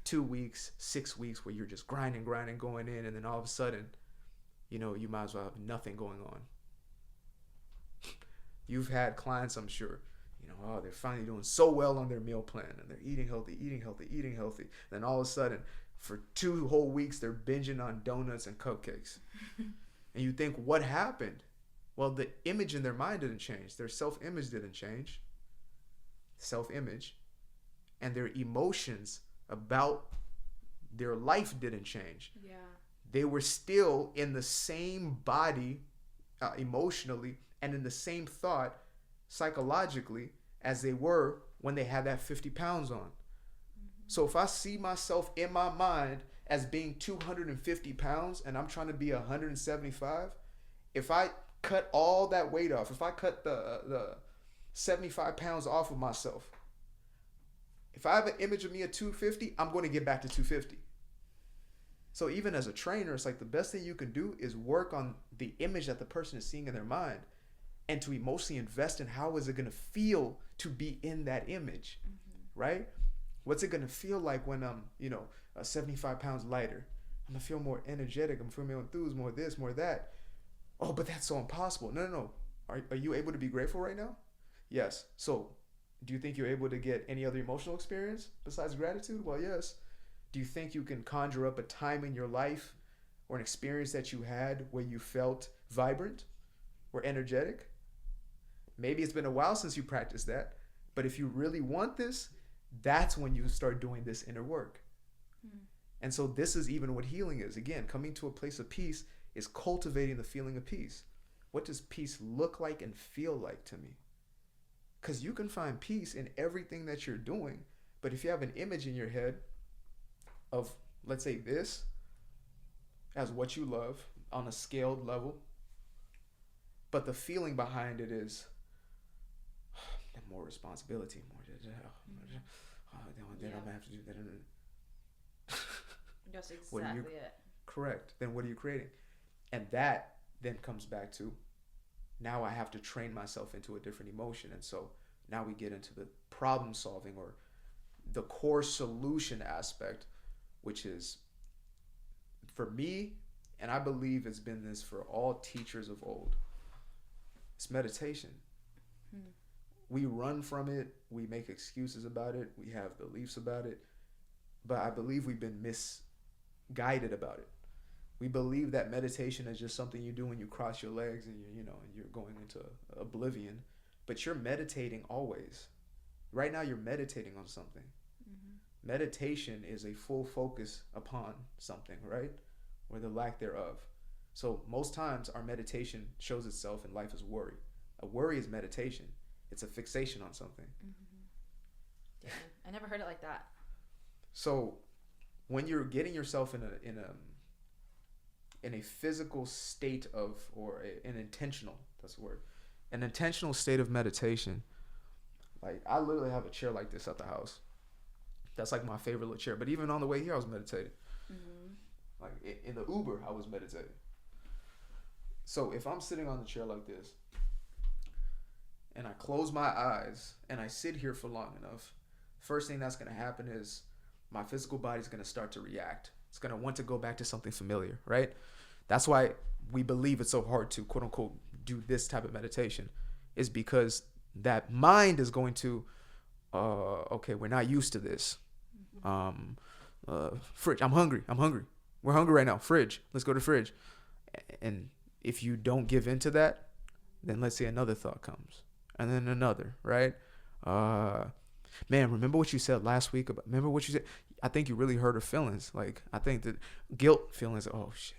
2 weeks, 6 weeks where you're just grinding, going in. And then all of a sudden, you might as well have nothing going on. You've had clients, I'm sure, you know, oh, they're finally doing so well on their meal plan and they're eating healthy, eating healthy, eating healthy. Then all of a sudden, for 2 whole weeks, they're binging on donuts and cupcakes. And you think, what happened? Well, the image in their mind didn't change. Their self-image didn't change. Self-image. And their emotions about their life didn't change. Yeah. They were still in the same body emotionally and in the same thought psychologically as they were when they had that 50 pounds on. So if I see myself in my mind as being 250 pounds and I'm trying to be 175, if I cut all that weight off, if I cut the 75 pounds off of myself, if I have an image of me at 250, I'm going to get back to 250. So even as a trainer, it's like the best thing you can do is work on the image that the person is seeing in their mind and to emotionally invest in how is it going to feel to be in that image, right? What's it going to feel like when I'm, 75 pounds lighter? I'm going to feel more energetic. I'm going to feel more enthused, more this, more that. Oh, but that's so impossible. No. Are you able to be grateful right now? Yes. So do you think you're able to get any other emotional experience besides gratitude? Well, yes. Do you think you can conjure up a time in your life or an experience that you had where you felt vibrant or energetic? Maybe it's been a while since you practiced that, but if you really want this, that's when you start doing this inner work. And so this is even what healing is. Again, coming to a place of peace is cultivating the feeling of peace. What does peace look like and feel like to me? Because you can find peace in everything that you're doing, but if you have an image in your head of, let's say, this as what you love on a scaled level, but the feeling behind it is more responsibility, more then I'm gonna have to do that. That's exactly it. Correct. Then what are you creating? And that then comes back to, now I have to train myself into a different emotion. And so now we get into the problem solving or the core solution aspect, which is, for me, and I believe it's been this for all teachers of old, it's meditation. We run from it. We make excuses about it. We have beliefs about it. But I believe we've been misguided about it. We believe that meditation is just something you do when you cross your legs and you're going into oblivion. But you're meditating always. Right now you're meditating on something. Meditation is a full focus upon something, right? Or the lack thereof. So most times our meditation shows itself in life as worry. A worry is meditation. It's a fixation on something. Damn, I never heard it like that. So when you're getting yourself in a physical state of, or an intentional, that's the word, an intentional state of meditation, like I literally have a chair like this at the house. That's like my favorite little chair. But even on the way here, I was meditating. Like in the Uber, I was meditating. So if I'm sitting on the chair like this, and I close my eyes, and I sit here for long enough, first thing that's going to happen is my physical body's going to start to react. It's going to want to go back to something familiar, right? That's why we believe it's so hard to, quote unquote, do this type of meditation, is because that mind is going to, okay, we're not used to this. Fridge, I'm hungry. We're hungry right now. Fridge, let's go to fridge. And if you don't give in to that, then let's say another thought comes. And then another, right? Man, remember what you said last week? Remember what you said? I think you really hurt her feelings. Like, I think that guilt feelings, oh, shit.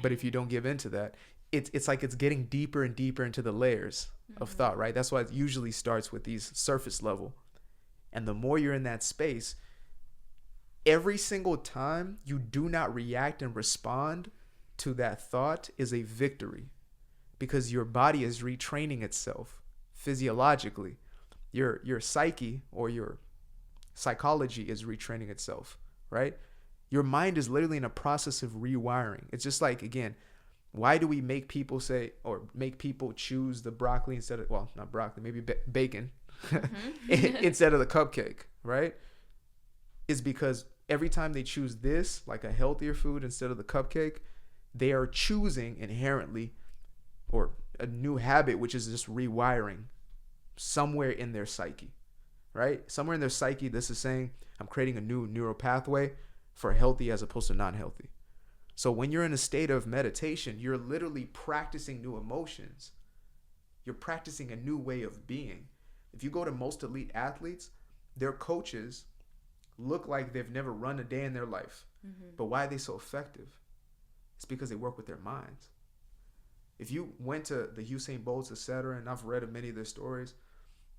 But if you don't give in to that, it's like it's getting deeper and deeper into the layers of thought, right? That's why it usually starts with these surface level. And the more you're in that space, every single time you do not react and respond to that thought is a victory. Because your body is retraining itself physiologically. Your psyche or your psychology is retraining itself, right? Your mind is literally in a process of rewiring. It's just like, again, why do we make people say, or make people choose the broccoli instead of, well, not broccoli, maybe bacon instead of the cupcake, right? Is because every time they choose this, like a healthier food instead of the cupcake, they are choosing inherently, or a new habit, which is just rewiring somewhere in their psyche, right? Somewhere in their psyche, this is saying, I'm creating a new neural pathway for healthy as opposed to non-healthy. So when you're in a state of meditation, you're literally practicing new emotions. You're practicing a new way of being. If you go to most elite athletes, their coaches look like they've never run a day in their life. Mm-hmm. But why are they so effective? It's because they work with their minds. If you went to the Usain Bolts, etc., and I've read of many of their stories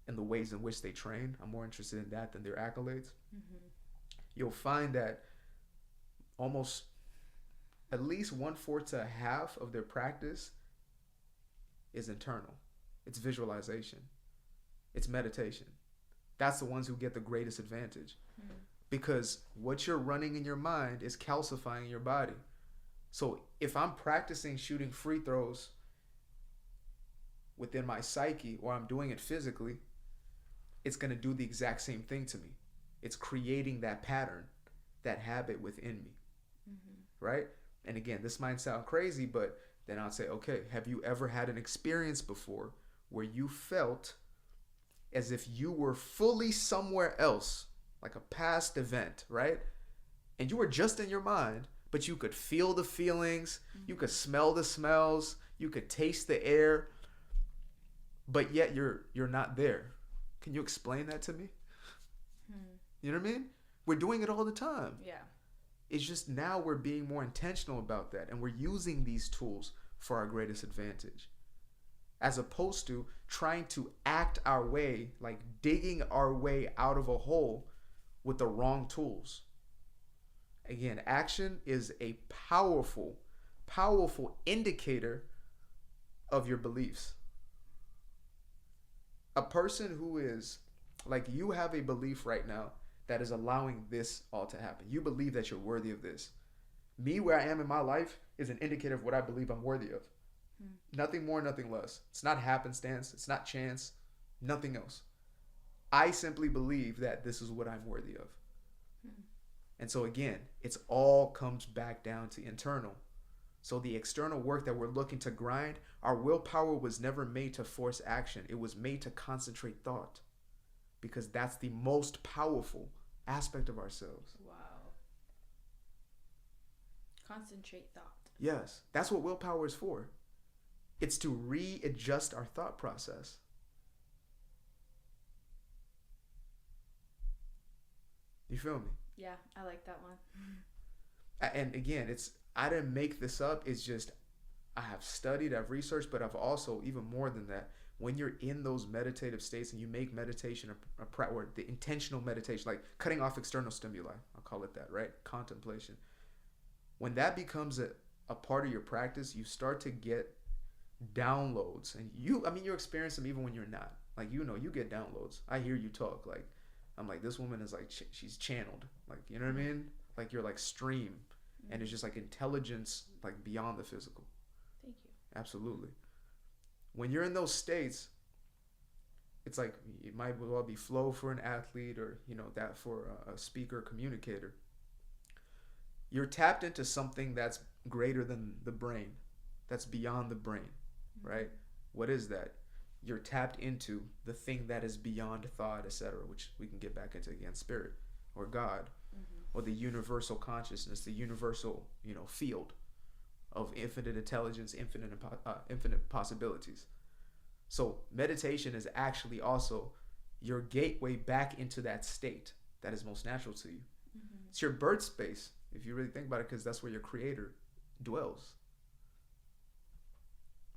and the ways in which they train, I'm more interested in that than their accolades. Mm-hmm. You'll find that almost at least 1/4 to a half of their practice is internal. It's visualization. It's meditation. That's the ones who get the greatest advantage. Mm-hmm. Because what you're running in your mind is calcifying your body. So if I'm practicing shooting free throws within my psyche, or I'm doing it physically, it's going to do the exact same thing to me. It's creating that pattern, that habit within me. Mm-hmm. Right? And again, this might sound crazy, but then I'll say, okay, have you ever had an experience before where you felt as if you were fully somewhere else, like a past event, right? And you were just in your mind, but you could feel the feelings, mm-hmm. you could smell the smells, you could taste the air, but yet you're not there. Can you explain that to me? You know what I mean? We're doing it all the time. Yeah. It's just now we're being more intentional about that, and we're using these tools for our greatest advantage, as opposed to trying to act our way, like digging our way out of a hole with the wrong tools. Again, action is a powerful, powerful indicator of your beliefs. A person who is, like, you have a belief right now that is allowing this all to happen. You believe that you're worthy of this. Me, where I am in my life, is an indicator of what I believe I'm worthy of. Nothing more, nothing less. It's not happenstance. It's not chance. Nothing else. I simply believe that this is what I'm worthy of. And so again, it's all comes back down to internal. So the external work that we're looking to grind, our willpower was never made to force action. It was made to concentrate thought, because that's the most powerful aspect of ourselves. Wow. Concentrate thought. Yes, that's what willpower is for. It's to readjust our thought process. You feel me? Yeah, I like that one. And again, I didn't make this up. It's just I have studied, I've researched, but I've also, even more than that, when you're in those meditative states and you make meditation or the intentional meditation, like cutting off external stimuli, I'll call it that, right? Contemplation. When that becomes a part of your practice, you start to get downloads, and you experience them even when you're not. Like, you get downloads. I hear you talk. Like, I'm like, this woman is like, she's channeled. Like, you know what I mean? Like, you're like stream, and it's just like intelligence, like beyond the physical. Thank you. Absolutely. When you're in those states, it's like it might well be flow for an athlete, or that for a speaker, communicator. You're tapped into something that's greater than the brain, that's beyond the brain, right? What is that? You're tapped into the thing that is beyond thought, etc., which we can get back into again, spirit or God, or the universal consciousness, the universal field of infinite intelligence, infinite possibilities. So meditation is actually also your gateway back into that state that is most natural to you. It's your birth space, if you really think about it, because that's where your creator dwells.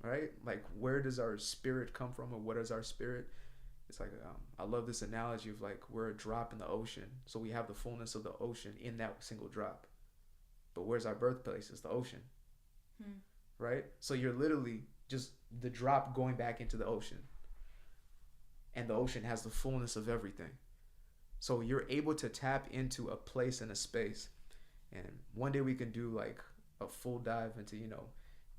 Right? Like, where does our spirit come from, or what is our spirit? It's like, I love this analogy of like, we're a drop in the ocean. So we have the fullness of the ocean in that single drop. But where's our birthplace? It's the ocean. Right? So you're literally just the drop going back into the ocean. And the ocean has the fullness of everything. So you're able to tap into a place and a space. And one day we can do like a full dive into,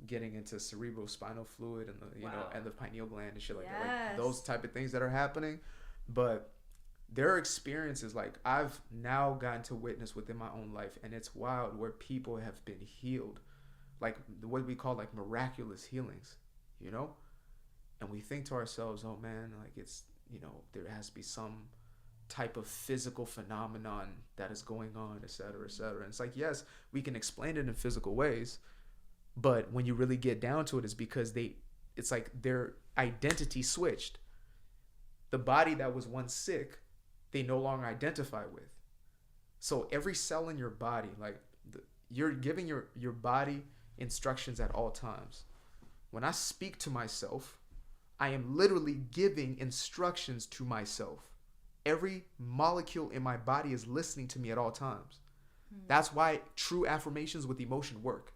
getting into cerebral spinal fluid and the and the pineal gland and shit like that, like those type of things that are happening. But there are experiences like I've now gotten to witness within my own life, and it's wild, where people have been healed, like what we call like miraculous healings, and we think to ourselves, oh man, like it's, there has to be some type of physical phenomenon that is going on, et cetera, et cetera. And it's like, yes, we can explain it in physical ways, but when you really get down to it, it's because it's like their identity switched. The body that was once sick, they no longer identify with. So every cell in your body, like you're giving your body instructions at all times. When I speak to myself, I am literally giving instructions to myself. Every molecule in my body is listening to me at all times. That's why true affirmations with emotion work,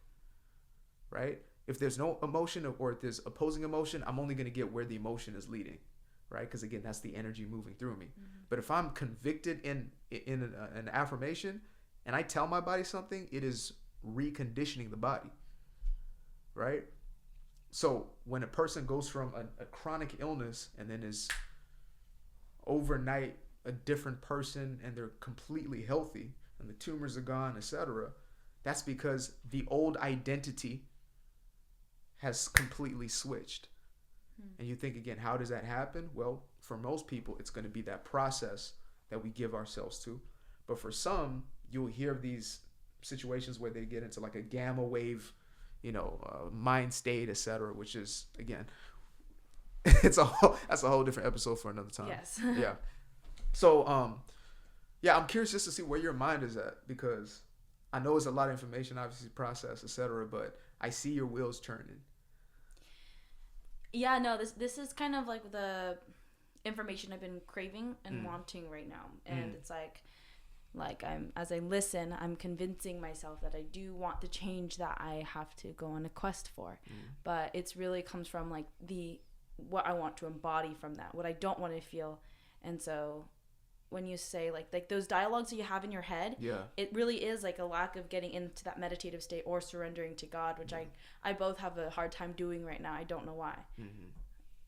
right? If there's no emotion or if there's opposing emotion, I'm only going to get where the emotion is leading, right? Because again, that's the energy moving through me. But if I'm convicted in an affirmation and I tell my body something, it is reconditioning the body, right? So when a person goes from a chronic illness and then is overnight a different person and they're completely healthy and the tumors are gone, etc., that's because the old identity has completely switched. And you think, again, how does that happen? Well, for most people, it's going to be that process that we give ourselves to. But for some, you'll hear of these situations where they get into like a gamma wave, mind state, etc., which is, again, that's a whole different episode for another time. Yes. Yeah. So, I'm curious just to see where your mind is at, because I know it's a lot of information, obviously, process, etc., but I see your wheels turning. Yeah, no, this is kind of like the information I've been craving and wanting right now. And it's like as I listen, I'm convincing myself that I do want the change that I have to go on a quest for. But it's really comes from like what I want to embody from that, what I don't want to feel. And so when you say like those dialogues that you have in your head, it really is like a lack of getting into that meditative state or surrendering to God, which I both have a hard time doing right now. I don't know why.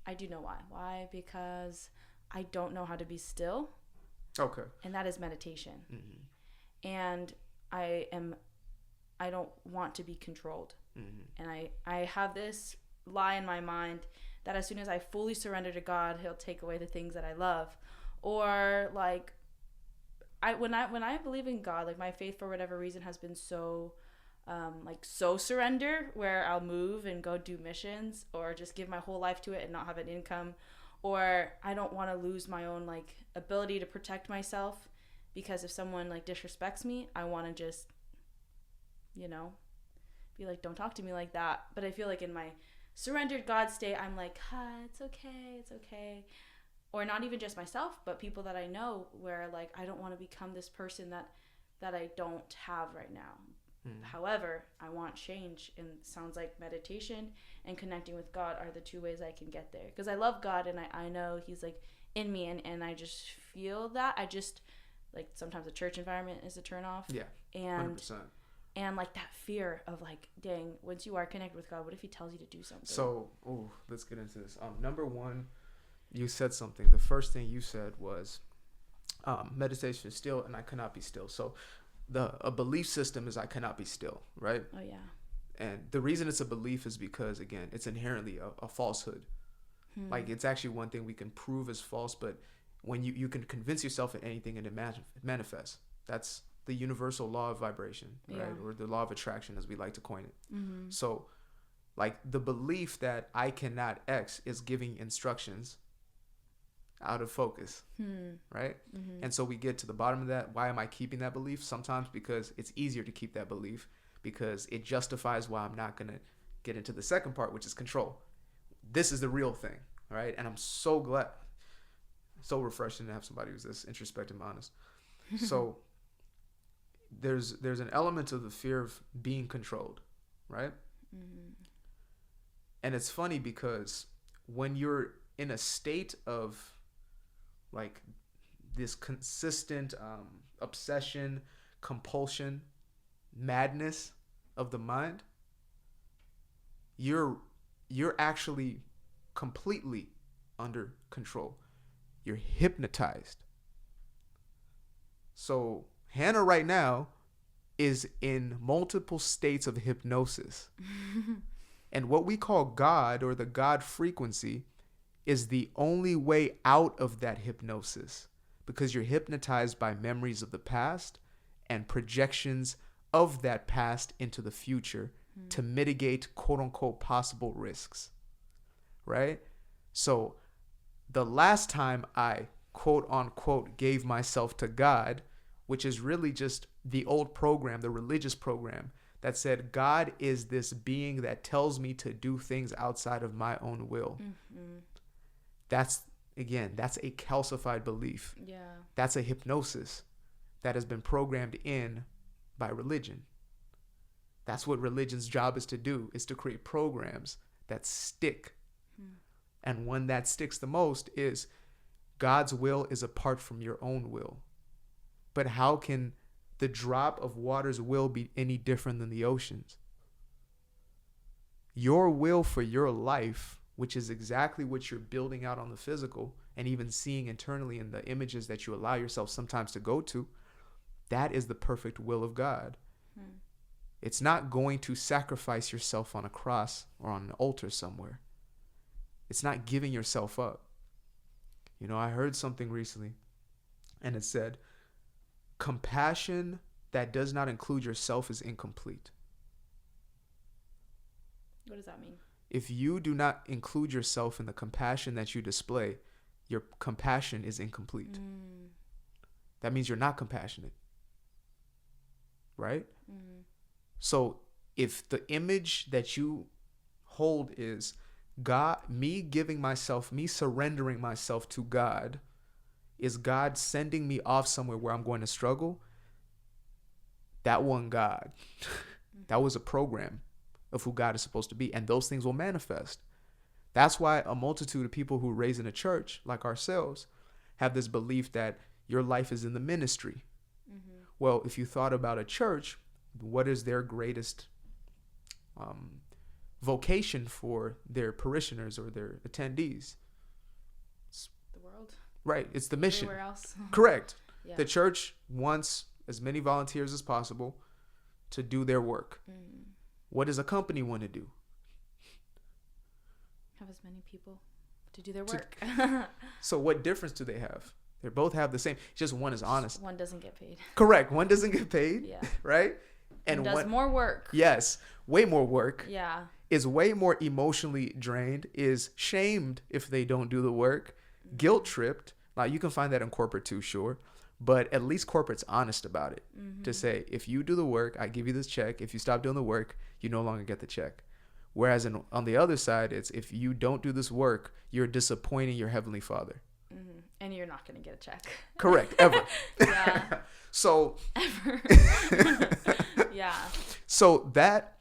I do know why. Why? Because I don't know how to be still. Okay. And that is meditation. And I don't want to be controlled. And I have this lie in my mind that as soon as I fully surrender to God, he'll take away the things that I love. Or like when I believe in God, like my faith for whatever reason has been so so surrender, where I'll move and go do missions or just give my whole life to it and not have an income, or I don't want to lose my own like ability to protect myself, because if someone like disrespects me, I want to just be like, don't talk to me like that. But I feel like in my surrendered God state, I'm like, it's okay. Or not even just myself, but people that I know, where like I don't want to become this person that I don't have right now. However, I want change, and it sounds like meditation and connecting with God are the two ways I can get there. Because I love God and I know he's like in me, and I just feel that. I just like sometimes the church environment is a turnoff. Yeah, and 100%. And like that fear of like, dang, once you are connected with God, what if he tells you to do something? So, let's get into this. Number one, you said something. The first thing you said was meditation is still, and I cannot be still. So a belief system is I cannot be still, right? Oh, yeah. And the reason it's a belief is because, again, it's inherently a falsehood. Like, it's actually one thing we can prove is false, but when you can convince yourself of anything and it manifests. That's the universal law of vibration, right? Or the law of attraction, as we like to coin it. So, like, the belief that I cannot X is giving instructions out of focus, right? And so we get to the bottom of that. Why am I keeping that belief? Sometimes because it's easier to keep that belief, because it justifies why I'm not going to get into the second part, which is control. This is the real thing, right? And I'm so glad, so refreshing to have somebody who's this introspective and honest. So there's an element of the fear of being controlled, right? And it's funny because when you're in a state of like this consistent obsession, compulsion, madness of the mind, you're actually completely under control. You're hypnotized. So Hannah right now is in multiple states of hypnosis. And what we call God, or the God frequency, is the only way out of that hypnosis, because you're hypnotized by memories of the past and projections of that past into the future to mitigate quote unquote possible risks, right? So the last time I quote unquote gave myself to God, which is really just the old program, the religious program that said God is this being that tells me to do things outside of my own will. That's a calcified belief. Yeah. That's a hypnosis that has been programmed in by religion. That's what religion's job is to do, is to create programs that stick. And one that sticks the most is God's will is apart from your own will. But how can the drop of water's will be any different than the ocean's? Your will for your life, which is exactly what you're building out on the physical and even seeing internally in the images that you allow yourself sometimes to go to, that is the perfect will of God. It's not going to sacrifice yourself on a cross or on an altar somewhere. It's not giving yourself up. You know, I heard something recently and it said, compassion that does not include yourself is incomplete. What does that mean? If you do not include yourself in the compassion that you display, your compassion is incomplete. That means you're not compassionate. Right? So if the image that you hold is God, me giving myself, me surrendering myself to God, is God sending me off somewhere where I'm going to struggle, that wasn't God. That was a program of who God is supposed to be. And those things will manifest. That's why a multitude of people who are raised in a church like ourselves have this belief that your life is in the ministry. Well, if you thought about a church, what is their greatest vocation for their parishioners or their attendees? It's the world. Right. It's the mission. Everywhere else. Correct. Yeah. The church wants as many volunteers as possible to do their work. What does a company want to do? Have as many people to do their work. So what difference do they have? They both have the same. Just one is honest. One doesn't get paid. Correct. One doesn't get paid. Yeah. Right? And does more work. Yes. Way more work. Yeah. Is way more emotionally drained, is shamed if they don't do the work, guilt tripped. Now, you can find that in corporate too, sure. But at least corporate's honest about it. To say, if you do the work, I give you this check. If you stop doing the work, you no longer get the check. Whereas on the other side, it's if you don't do this work, you're disappointing your Heavenly Father. And you're not going to get a check. Correct. Ever. Yeah. So. Ever. Yeah. So that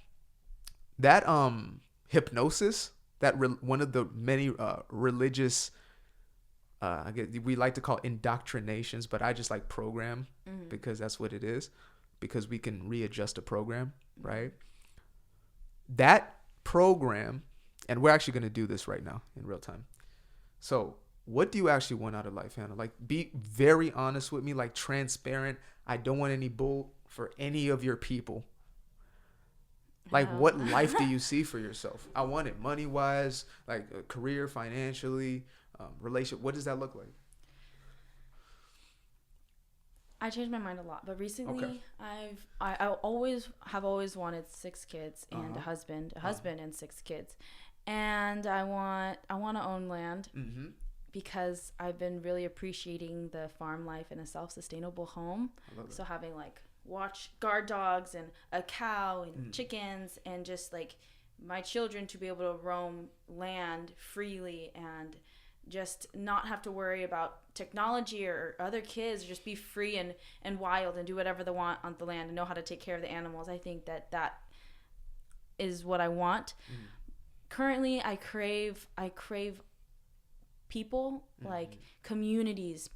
hypnosis, one of the many religious, I guess we like to call indoctrinations, but I just like program because that's what it is, because we can readjust a program, right? That program, and we're actually going to do this right now in real time. So what do you actually want out of life, Hannah? Like, be very honest with me, like transparent. I don't want any bull for any of your people. Like, what life do you see for yourself? I want it money-wise, like a career, financially, relationship. What does that look like? I changed my mind a lot, but recently I always wanted 6 kids and a husband and 6 kids, and I want to own land because I've been really appreciating the farm life in a self-sustainable home. So having like guard dogs and a cow and chickens and just like my children to be able to roam land freely and just not have to worry about technology or other kids, just be free and wild and do whatever they want on the land and know how to take care of the animals. I think that is what I want. Currently, I crave people, like communities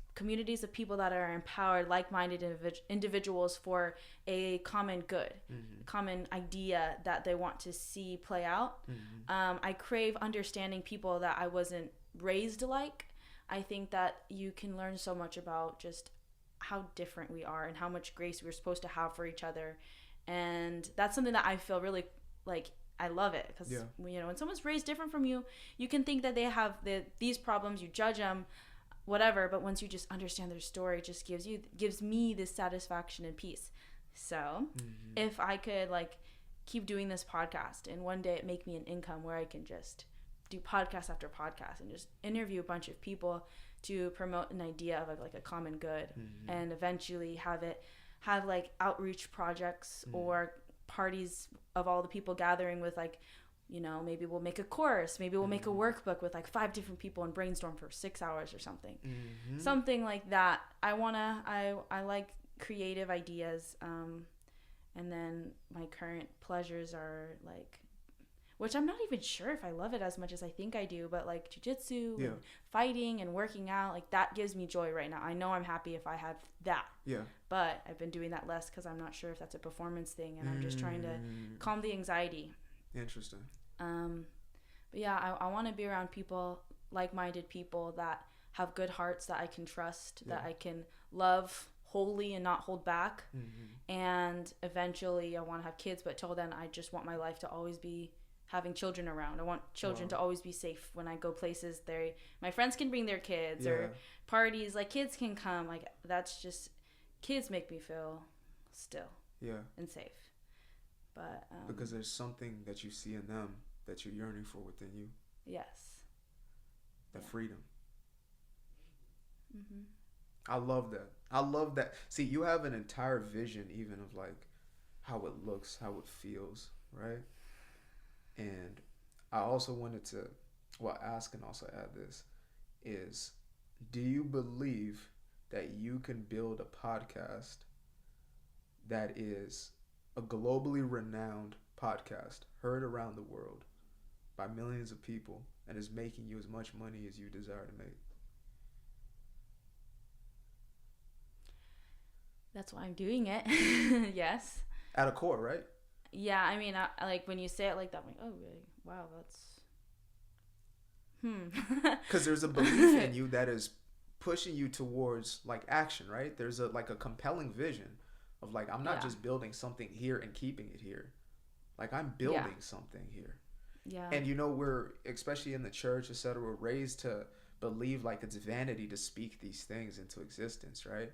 of people that are empowered, like-minded individuals for a common good, common idea that they want to see play out. I crave understanding people that I wasn't raised like. I think that you can learn so much about just how different we are and how much grace we're supposed to have for each other. And that's something that I feel really like I love it because, you know, when someone's raised different from you, you can think that they have these problems, you judge them, whatever. But once you just understand their story, it just gives me this satisfaction and peace. So if I could like keep doing this podcast and one day it make me an income where I can just do podcast after podcast and just interview a bunch of people to promote an idea of like a common good, and eventually have like outreach projects or parties of all the people gathering with, like, you know, maybe we'll make a course, maybe we'll make a workbook with like 5 different people and brainstorm for 6 hours or something. Something like that. I like creative ideas, and then my current pleasures are like, which I'm not even sure if I love it as much as I think I do, but like jiu-jitsu and fighting and working out, like that gives me joy right now. I know I'm happy if I had that. Yeah. But I've been doing that less because I'm not sure if that's a performance thing, and I'm just trying to calm the anxiety. Interesting. But yeah, I want to be around people, like-minded people that have good hearts that I can trust, that I can love wholly and not hold back. And eventually I want to have kids, but till then I just want my life to always be having children around. I want children to always be safe when I go places. My friends can bring their kids or parties, like kids can come. Like that's just, kids make me feel still and safe. But because there's something that you see in them that you're yearning for within you. Yes. That freedom. I love that. I love that. See, you have an entire vision even of like how it looks, how it feels, right? And I also wanted to, ask and also add this is, do you believe that you can build a podcast that is a globally renowned podcast, heard around the world by millions of people, and is making you as much money as you desire to make? That's why I'm doing it. Yes. At a core, right? Yeah, I mean, I like when you say it like that, I'm like, oh, really? Wow, that's... Because there's a belief in you that is pushing you towards, like, action, right? There's a compelling vision of, like, I'm not just building something here and keeping it here. Like, I'm building something here. Yeah. And, you know, we're, especially in the church, et cetera, we're raised to believe, like, it's vanity to speak these things into existence, right?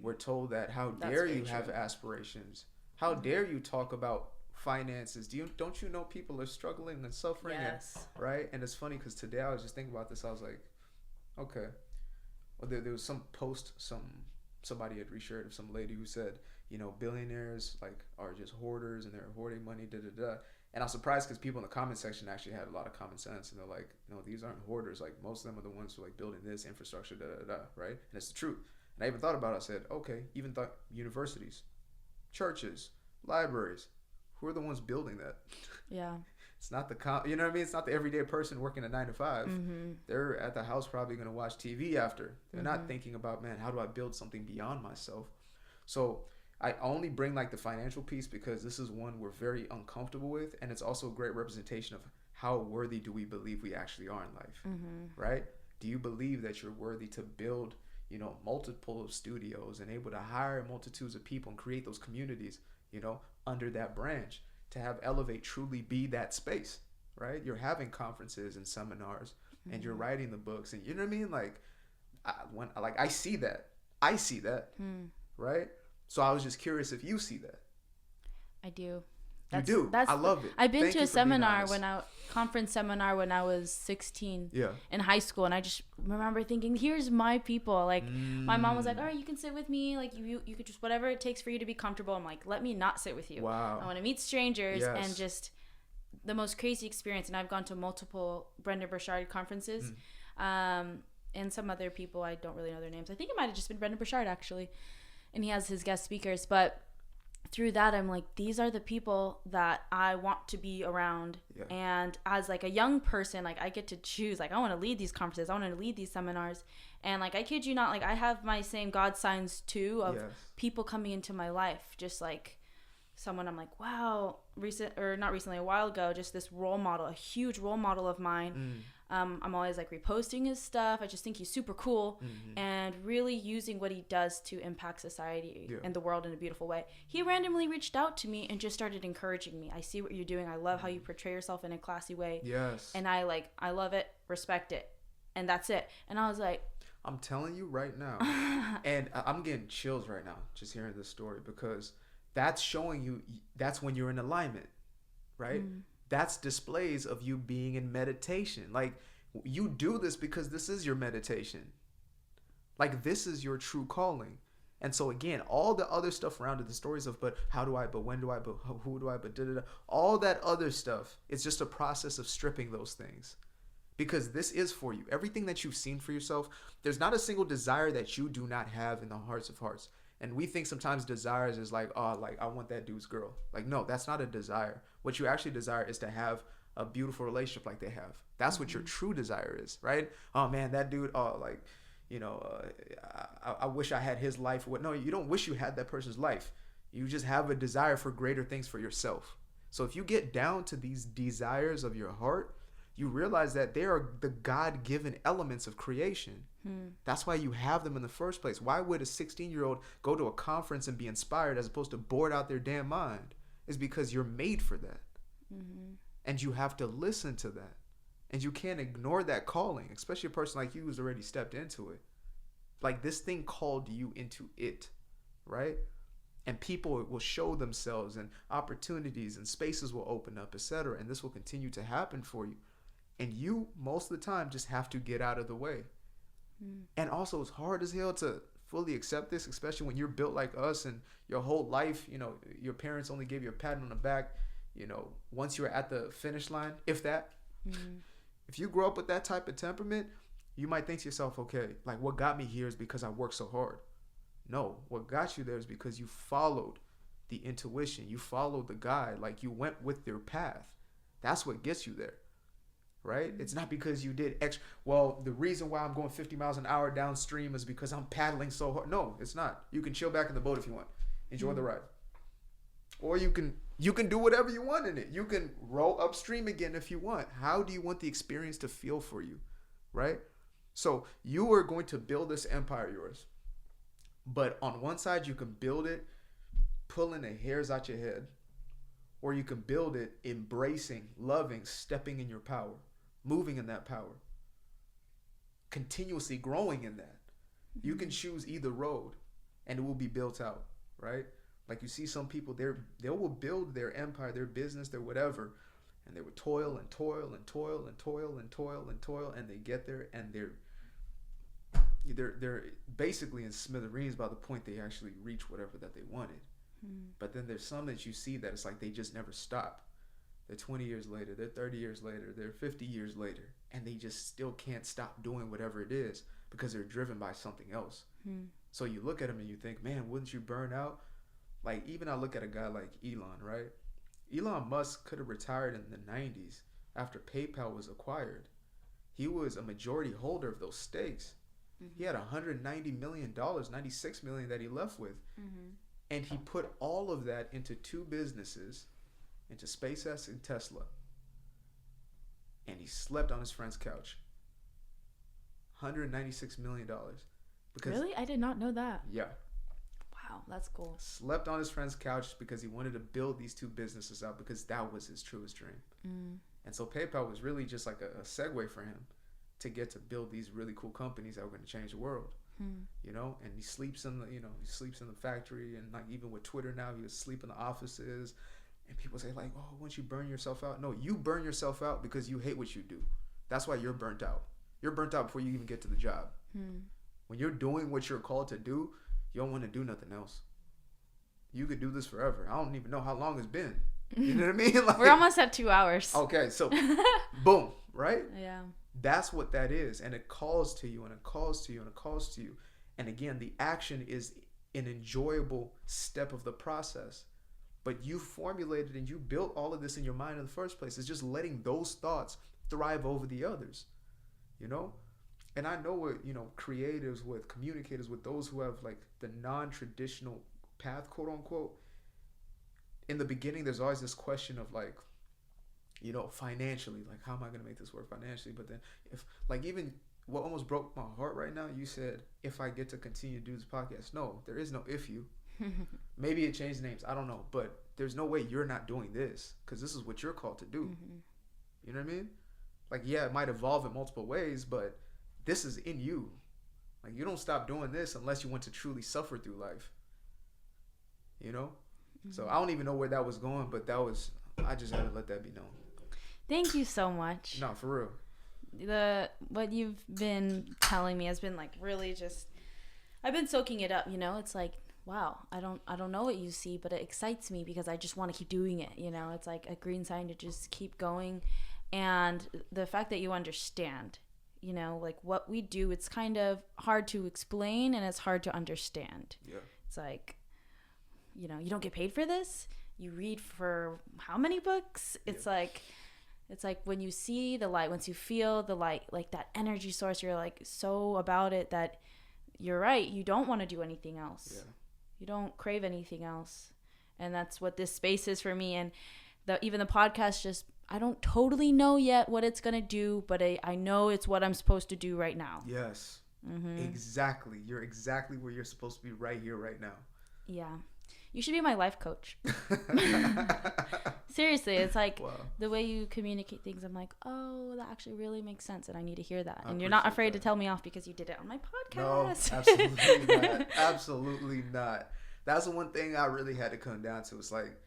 We're told that, how dare you have aspirations? How dare you talk about finances? Don't you know people are struggling and suffering? Yes. Right? And it's funny because today I was just thinking about this. I was like, okay. Well, there was some post somebody had reshared of some lady who said, you know, billionaires like are just hoarders and they're hoarding money, And I was surprised because people in the comment section actually had a lot of common sense, and they're like, no, these aren't hoarders. Like most of them are the ones who are like building this infrastructure, right? And it's the truth. And I even thought about it. I said, okay, even thought universities, churches, libraries, who are the ones building that? Yeah. It's not you know what I mean? It's not the everyday person working a 9 to 5. They're at the house probably going to watch TV after. They're not thinking about, man, how do I build something beyond myself? So I only bring like the financial piece because this is one we're very uncomfortable with, and it's also a great representation of how worthy do we believe we actually are in life, right? Do you believe that you're worthy to build, you know, multiple studios and able to hire multitudes of people and create those communities, you know, under that branch, to have Elevate truly be that space, right? You're having conferences and seminars and you're writing the books, and you know what I mean? Like, I see that, right? So I was just curious if you see that. I do. You do. I love it. I've been to a seminar conference seminar when I was 16 in high school, and I just remember thinking, here's my people. Like my mom was like, all right, you can sit with me, like you could just whatever it takes for you to be comfortable. I'm like, let me not sit with you. Wow. I want to meet strangers and just the most crazy experience. And I've gone to multiple Brendan Burchard conferences, and some other people, I don't really know their names. I think it might have just been Brendan Burchard actually, and he has his guest speakers, but through that I'm like, these are the people that I want to be around. And as like a young person, like I get to choose, like I want to lead these conferences, I want to lead these seminars, and like I kid you not, like I have my same God signs too of people coming into my life, just like someone I'm like, wow, a while ago, just this role model, a huge role model of mine, I'm always like reposting his stuff. I just think he's super cool, and really using what he does to impact society and the world in a beautiful way. He randomly reached out to me and just started encouraging me. I see what you're doing. I love how you portray yourself in a classy way. Yes. And I love it, respect it. And that's it. And I was like, I'm telling you right now, and I'm getting chills right now just hearing this story, because that's showing you, that's when you're in alignment, right? That's displays of you being in meditation. Like, you do this because this is your meditation. Like, this is your true calling. And so again, all the other stuff around it, the stories of, but how do I, but when do I, but who do I, but da-da-da, all that other stuff, it's just a process of stripping those things. Because this is for you. Everything that you've seen for yourself, there's not a single desire that you do not have in the hearts of hearts. And we think sometimes desires is like, oh, like, I want that dude's girl. Like, no, that's not a desire. What you actually desire is to have a beautiful relationship like they have. That's what your true desire is, right? Oh, man, that dude, oh, like, you know, I wish I had his life. No, you don't wish you had that person's life. You just have a desire for greater things for yourself. So if you get down to these desires of your heart, you realize that they are the God-given elements of creation. That's why you have them in the first place. Why would a 16-year-old go to a conference and be inspired as opposed to bored out their damn mind? It's because you're made for that. And you have to listen to that. And you can't ignore that calling, especially a person like you who's already stepped into it. Like, this thing called you into it, right? And people will show themselves, and opportunities and spaces will open up, etc. And this will continue to happen for you. And you, most of the time, just have to get out of the way. And also, it's hard as hell to fully accept this, especially when you're built like us and your whole life, you know, your parents only gave you a pat on the back, you know, once you're at the finish line, if that. If you grow up with that type of temperament, you might think to yourself, okay, like, what got me here is because I worked so hard. No, what got you there is because you followed the intuition. You followed the guide. Like, you went with your path. That's what gets you there. Right? It's not because you did extra. Well, the reason why I'm going 50 miles an hour downstream is because I'm paddling so hard. No, it's not. You can chill back in the boat if you want. Enjoy the ride. Or you can do whatever you want in it. You can row upstream again if you want. How do you want the experience to feel for you? Right? So you are going to build this empire of yours. But on one side, you can build it pulling the hairs out your head. Or you can build it embracing, loving, stepping in your power. Moving in that power, continuously growing in that. You can choose either road and it will be built out, right? Like, you see some people, they will build their empire, their business, their whatever, and they would toil and toil and toil and toil and toil and toil, and they get there and they're basically in smithereens by the point they actually reach whatever that they wanted. But then there's some that you see that it's like they just never stop. They're 20 years later, they're 30 years later, they're 50 years later, and they just still can't stop doing whatever it is because they're driven by something else. So you look at them and you think, man, wouldn't you burn out? Like, even I look at a guy like Elon, right? Elon Musk could have retired in the 90s after PayPal was acquired. He was a majority holder of those stakes. He had $190 million, $96 million that he left with. And he put all of that into two businesses, into SpaceX and Tesla. And he slept on his friend's couch. $196 million. Because, really? I did not know that. Yeah. Wow, that's cool. Slept on his friend's couch because he wanted to build these two businesses out because that was his truest dream. And so PayPal was really just like a segue for him to get to build these really cool companies that were going to change the world. You know, and he sleeps in the factory, and like even with Twitter now, he was sleeping in the offices. And people say like, oh, once you burn yourself out. No, you burn yourself out because you hate what you do. That's why you're burnt out. You're burnt out before you even get to the job. When you're doing what you're called to do, you don't want to do nothing else. You could do this forever. I don't even know how long it's been. You know what I mean? Like, we're almost at 2 hours. Okay, so boom, right? Yeah. That's what that is. And it calls to you, and it calls to you, and it calls to you. And again, the action is an enjoyable step of the process. But you formulated and you built all of this in your mind in the first place. It's just letting those thoughts thrive over the others, you know? And I know what, you know, creatives with, communicators with, those who have like the non-traditional path, quote unquote. In the beginning, there's always this question of like, you know, financially, like, how am I going to make this work financially? But then if, like, even what almost broke my heart right now, you said, if I get to continue to do this podcast. No, there is no if you. Maybe it changed names. I don't know. But there's no way you're not doing this, because this is what you're called to do. You know what I mean? Like, yeah, it might evolve in multiple ways, but this is in you. Like, you don't stop doing this unless you want to truly suffer through life. You know? So I don't even know where that was going, but I just had to let that be known. Thank you so much. No, for real. What you've been telling me has been like really just, I've been soaking it up, you know? It's like, wow, I don't know what you see, but it excites me because I just want to keep doing it, you know? It's like a green sign to just keep going. And the fact that you understand, you know, like what we do, it's kind of hard to explain and it's hard to understand. Yeah. It's like, you know, you don't get paid for this. You read for how many books? It's like when you see the light, once you feel the light, like that energy source, you're like so about it that you're right. You don't want to do anything else. Yeah. You don't crave anything else. And that's what this space is for me. And even the podcast, just, I don't totally know yet what it's going to do, but I know it's what I'm supposed to do right now. Yes. Exactly. You're exactly where you're supposed to be right here, right now. Yeah. You should be my life coach. Seriously, it's like the way you communicate things. I'm like, oh, that actually really makes sense, and I need to hear that. And you're not afraid to tell me off because you did it on my podcast. No, absolutely not. Absolutely not. That's the one thing I really had to come down to. It's like,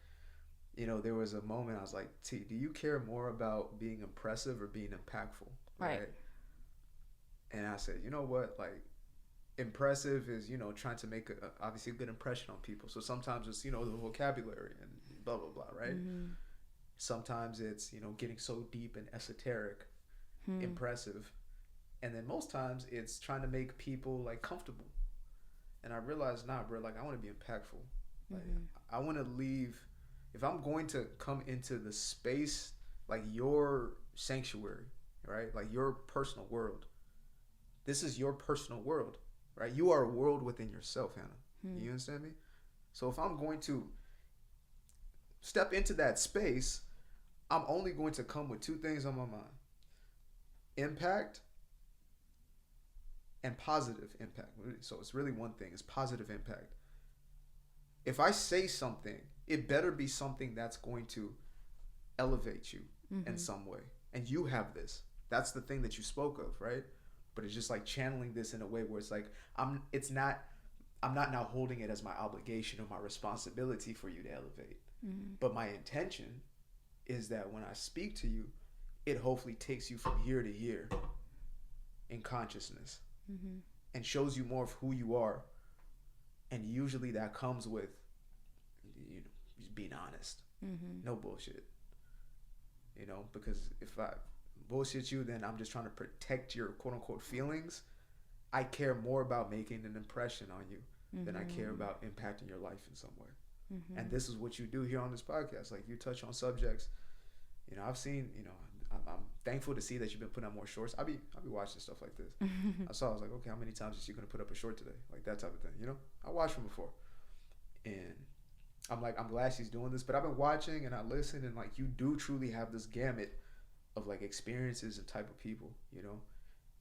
you know, there was a moment I was like, T, do you care more about being impressive or being impactful? Right. And I said, you know what, like, impressive is, you know, trying to make obviously a good impression on people. So sometimes it's, you know, the vocabulary and blah blah blah, right? Sometimes it's, you know, getting so deep and esoteric, impressive, and then most times it's trying to make people like comfortable. And I realized, nah, bro, like I want to be impactful. Like I want to leave. If I'm going to come into the space, like your sanctuary, right, like your personal world, this is your personal world. Right, you are a world within yourself, Hannah. You understand me? So if I'm going to step into that space, I'm only going to come with two things on my mind: impact and positive impact. So it's really one thing: it's positive impact. If I say something, it better be something that's going to elevate you in some way, and you have this. That's the thing that you spoke of, right? But it's just like channeling this in a way where it's like I'm not now holding it as my obligation or my responsibility for you to elevate. But my intention is that when I speak to you, it hopefully takes you from year to year in consciousness and shows you more of who you are. And usually that comes with, you know, just being honest. No bullshit. You know, because if I bullshit you, then I'm just trying to protect your quote unquote feelings. I care more about making an impression on you than I care about impacting your life in some way. And this is what you do here on this podcast. Like, you touch on subjects, you know, I've seen, you know, I'm thankful to see that you've been putting out more shorts. I'll be watching stuff like this. I was like, okay, how many times is she gonna put up a short today? Like that type of thing, you know? I watched from before, and I'm like, I'm glad she's doing this. But I've been watching and I listen, and like, you do truly have this gamut of like experiences and type of people, you know.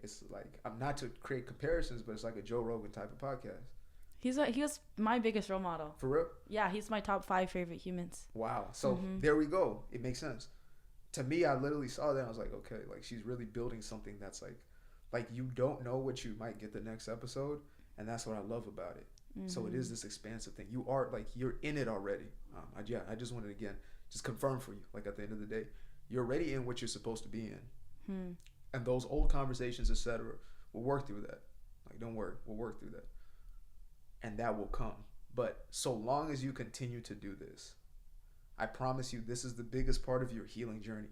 It's like, I'm not to create comparisons, but it's like a Joe Rogan type of podcast. He was my biggest role model. For real? Yeah, he's my top 5 favorite humans. Wow. So there we go. It makes sense. To me, I literally saw that and I was like, okay, like she's really building something that's like you don't know what you might get the next episode, and that's what I love about it. So it is this expansive thing. You are like, you're in it already. I just wanted to again just confirm for you, like at the end of the day, you're already in what you're supposed to be in. And those old conversations, etc., we'll work through that. Like, don't worry, we'll work through that. And that will come. But so long as you continue to do this, I promise you, this is the biggest part of your healing journey.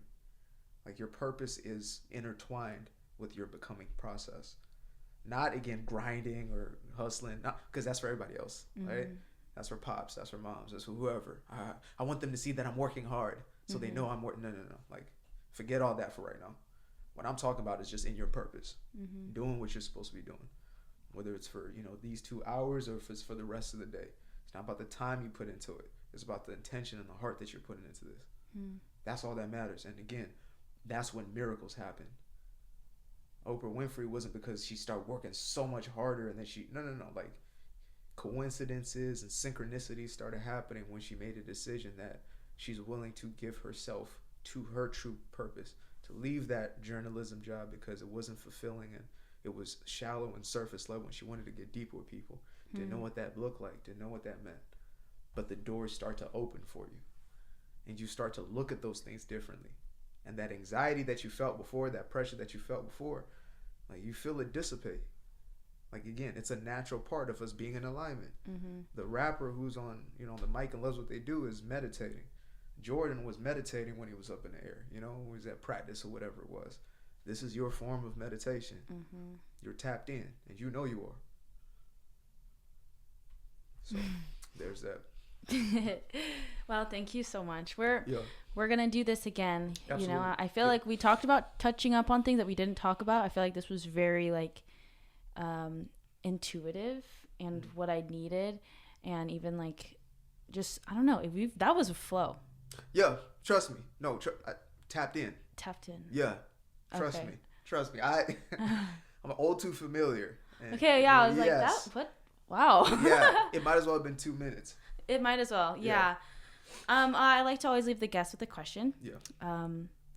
Like, your purpose is intertwined with your becoming process. Not, again, grinding or hustling, because that's for everybody else, right? That's for pops, that's for moms, that's for whoever. I want them to see that I'm working hard, so they know I'm working. No. Like, forget all that for right now. What I'm talking about is just in your purpose, doing what you're supposed to be doing. Whether it's for, you know, these 2 hours or if it's for the rest of the day. It's not about the time you put into it. It's about the intention and the heart that you're putting into this. That's all that matters. And again, that's when miracles happen. Oprah Winfrey wasn't because she started working so much harder and then no. Like, coincidences and synchronicities started happening when she made a decision that she's willing to give herself to her true purpose, to leave that journalism job because it wasn't fulfilling and it was shallow and surface level, and she wanted to get deeper with people. Didn't know what that looked like, didn't know what that meant. But the doors start to open for you, and you start to look at those things differently. And that anxiety that you felt before, that pressure that you felt before, like, you feel it dissipate. Like, again, it's a natural part of us being in alignment. The rapper who's on, the mic and loves what they do is meditating. Jordan was meditating when he was up in the air, when he was at practice or whatever it was. This is your form of meditation. You're tapped in, and you know you are. So there's that. Well, thank you so much. We're gonna do this again. Absolutely. I feel like we talked about touching up on things that we didn't talk about. I feel like this was very like intuitive and what I needed, and even like just I don't know. That was a flow. Yeah, trust me. No, I tapped in. Yeah, trust me. I'm all too familiar. And, okay, yeah, I was like that. What? Wow. Yeah, it might as well have been 2 minutes. It might as well. Yeah. I like to always leave the guest with a question. Yeah.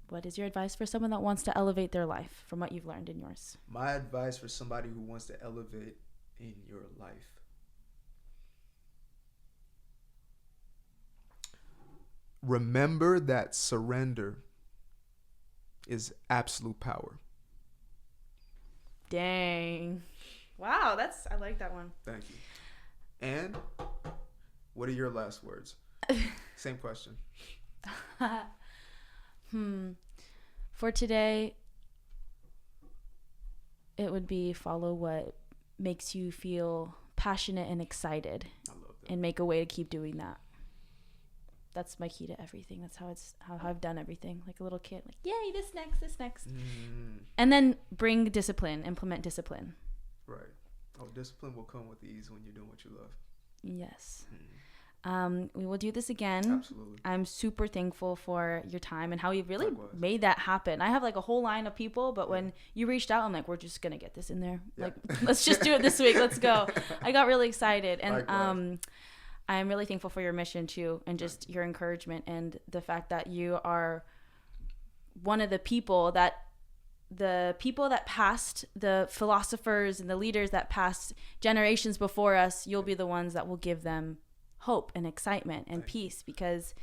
What is your advice for someone that wants to elevate their life from what you've learned in yours? My advice for somebody who wants to elevate in your life. Remember that surrender is absolute power. Dang. Wow, I like that one. Thank you. And what are your last words? Same question. For today, it would be follow what makes you feel passionate and excited. I love that. And make a way to keep doing that. That's my key to everything. That's how I've done everything. Like a little kid, like, yay, this next. And then implement discipline. Right. Oh, discipline will come with ease when you're doing what you love. Yes. We will do this again. Absolutely. I'm super thankful for your time and how you really made that happen. I have like a whole line of people, but when you reached out, I'm like, we're just going to get this in there. Yeah. Like, let's just do it this week. Let's go. I got really excited. And I'm really thankful for your mission too, and just your encouragement and the fact that you are one of the people that passed, the philosophers and the leaders that passed generations before us, you'll be the ones that will give them hope and excitement and peace, because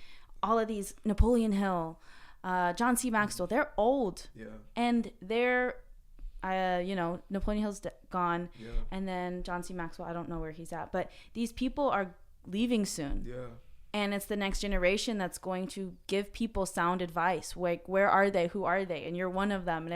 all of these, Napoleon Hill, John C. Maxwell, they're old. Yeah. And they're, Napoleon Hill's gone. Yeah. And then John C. Maxwell, I don't know where he's at, but these people are leaving soon. Yeah. And it's the next generation that's going to give people sound advice. Like, where are they? Who are they? And you're one of them. And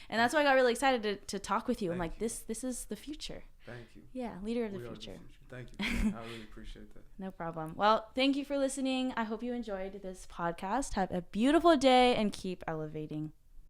that's why I got really excited to talk with you. I'm like, this is the future. Thank you. Yeah, leader of the future. Thank you. I really appreciate that. No problem. Well, thank you for listening. I hope you enjoyed this podcast. Have a beautiful day and keep elevating.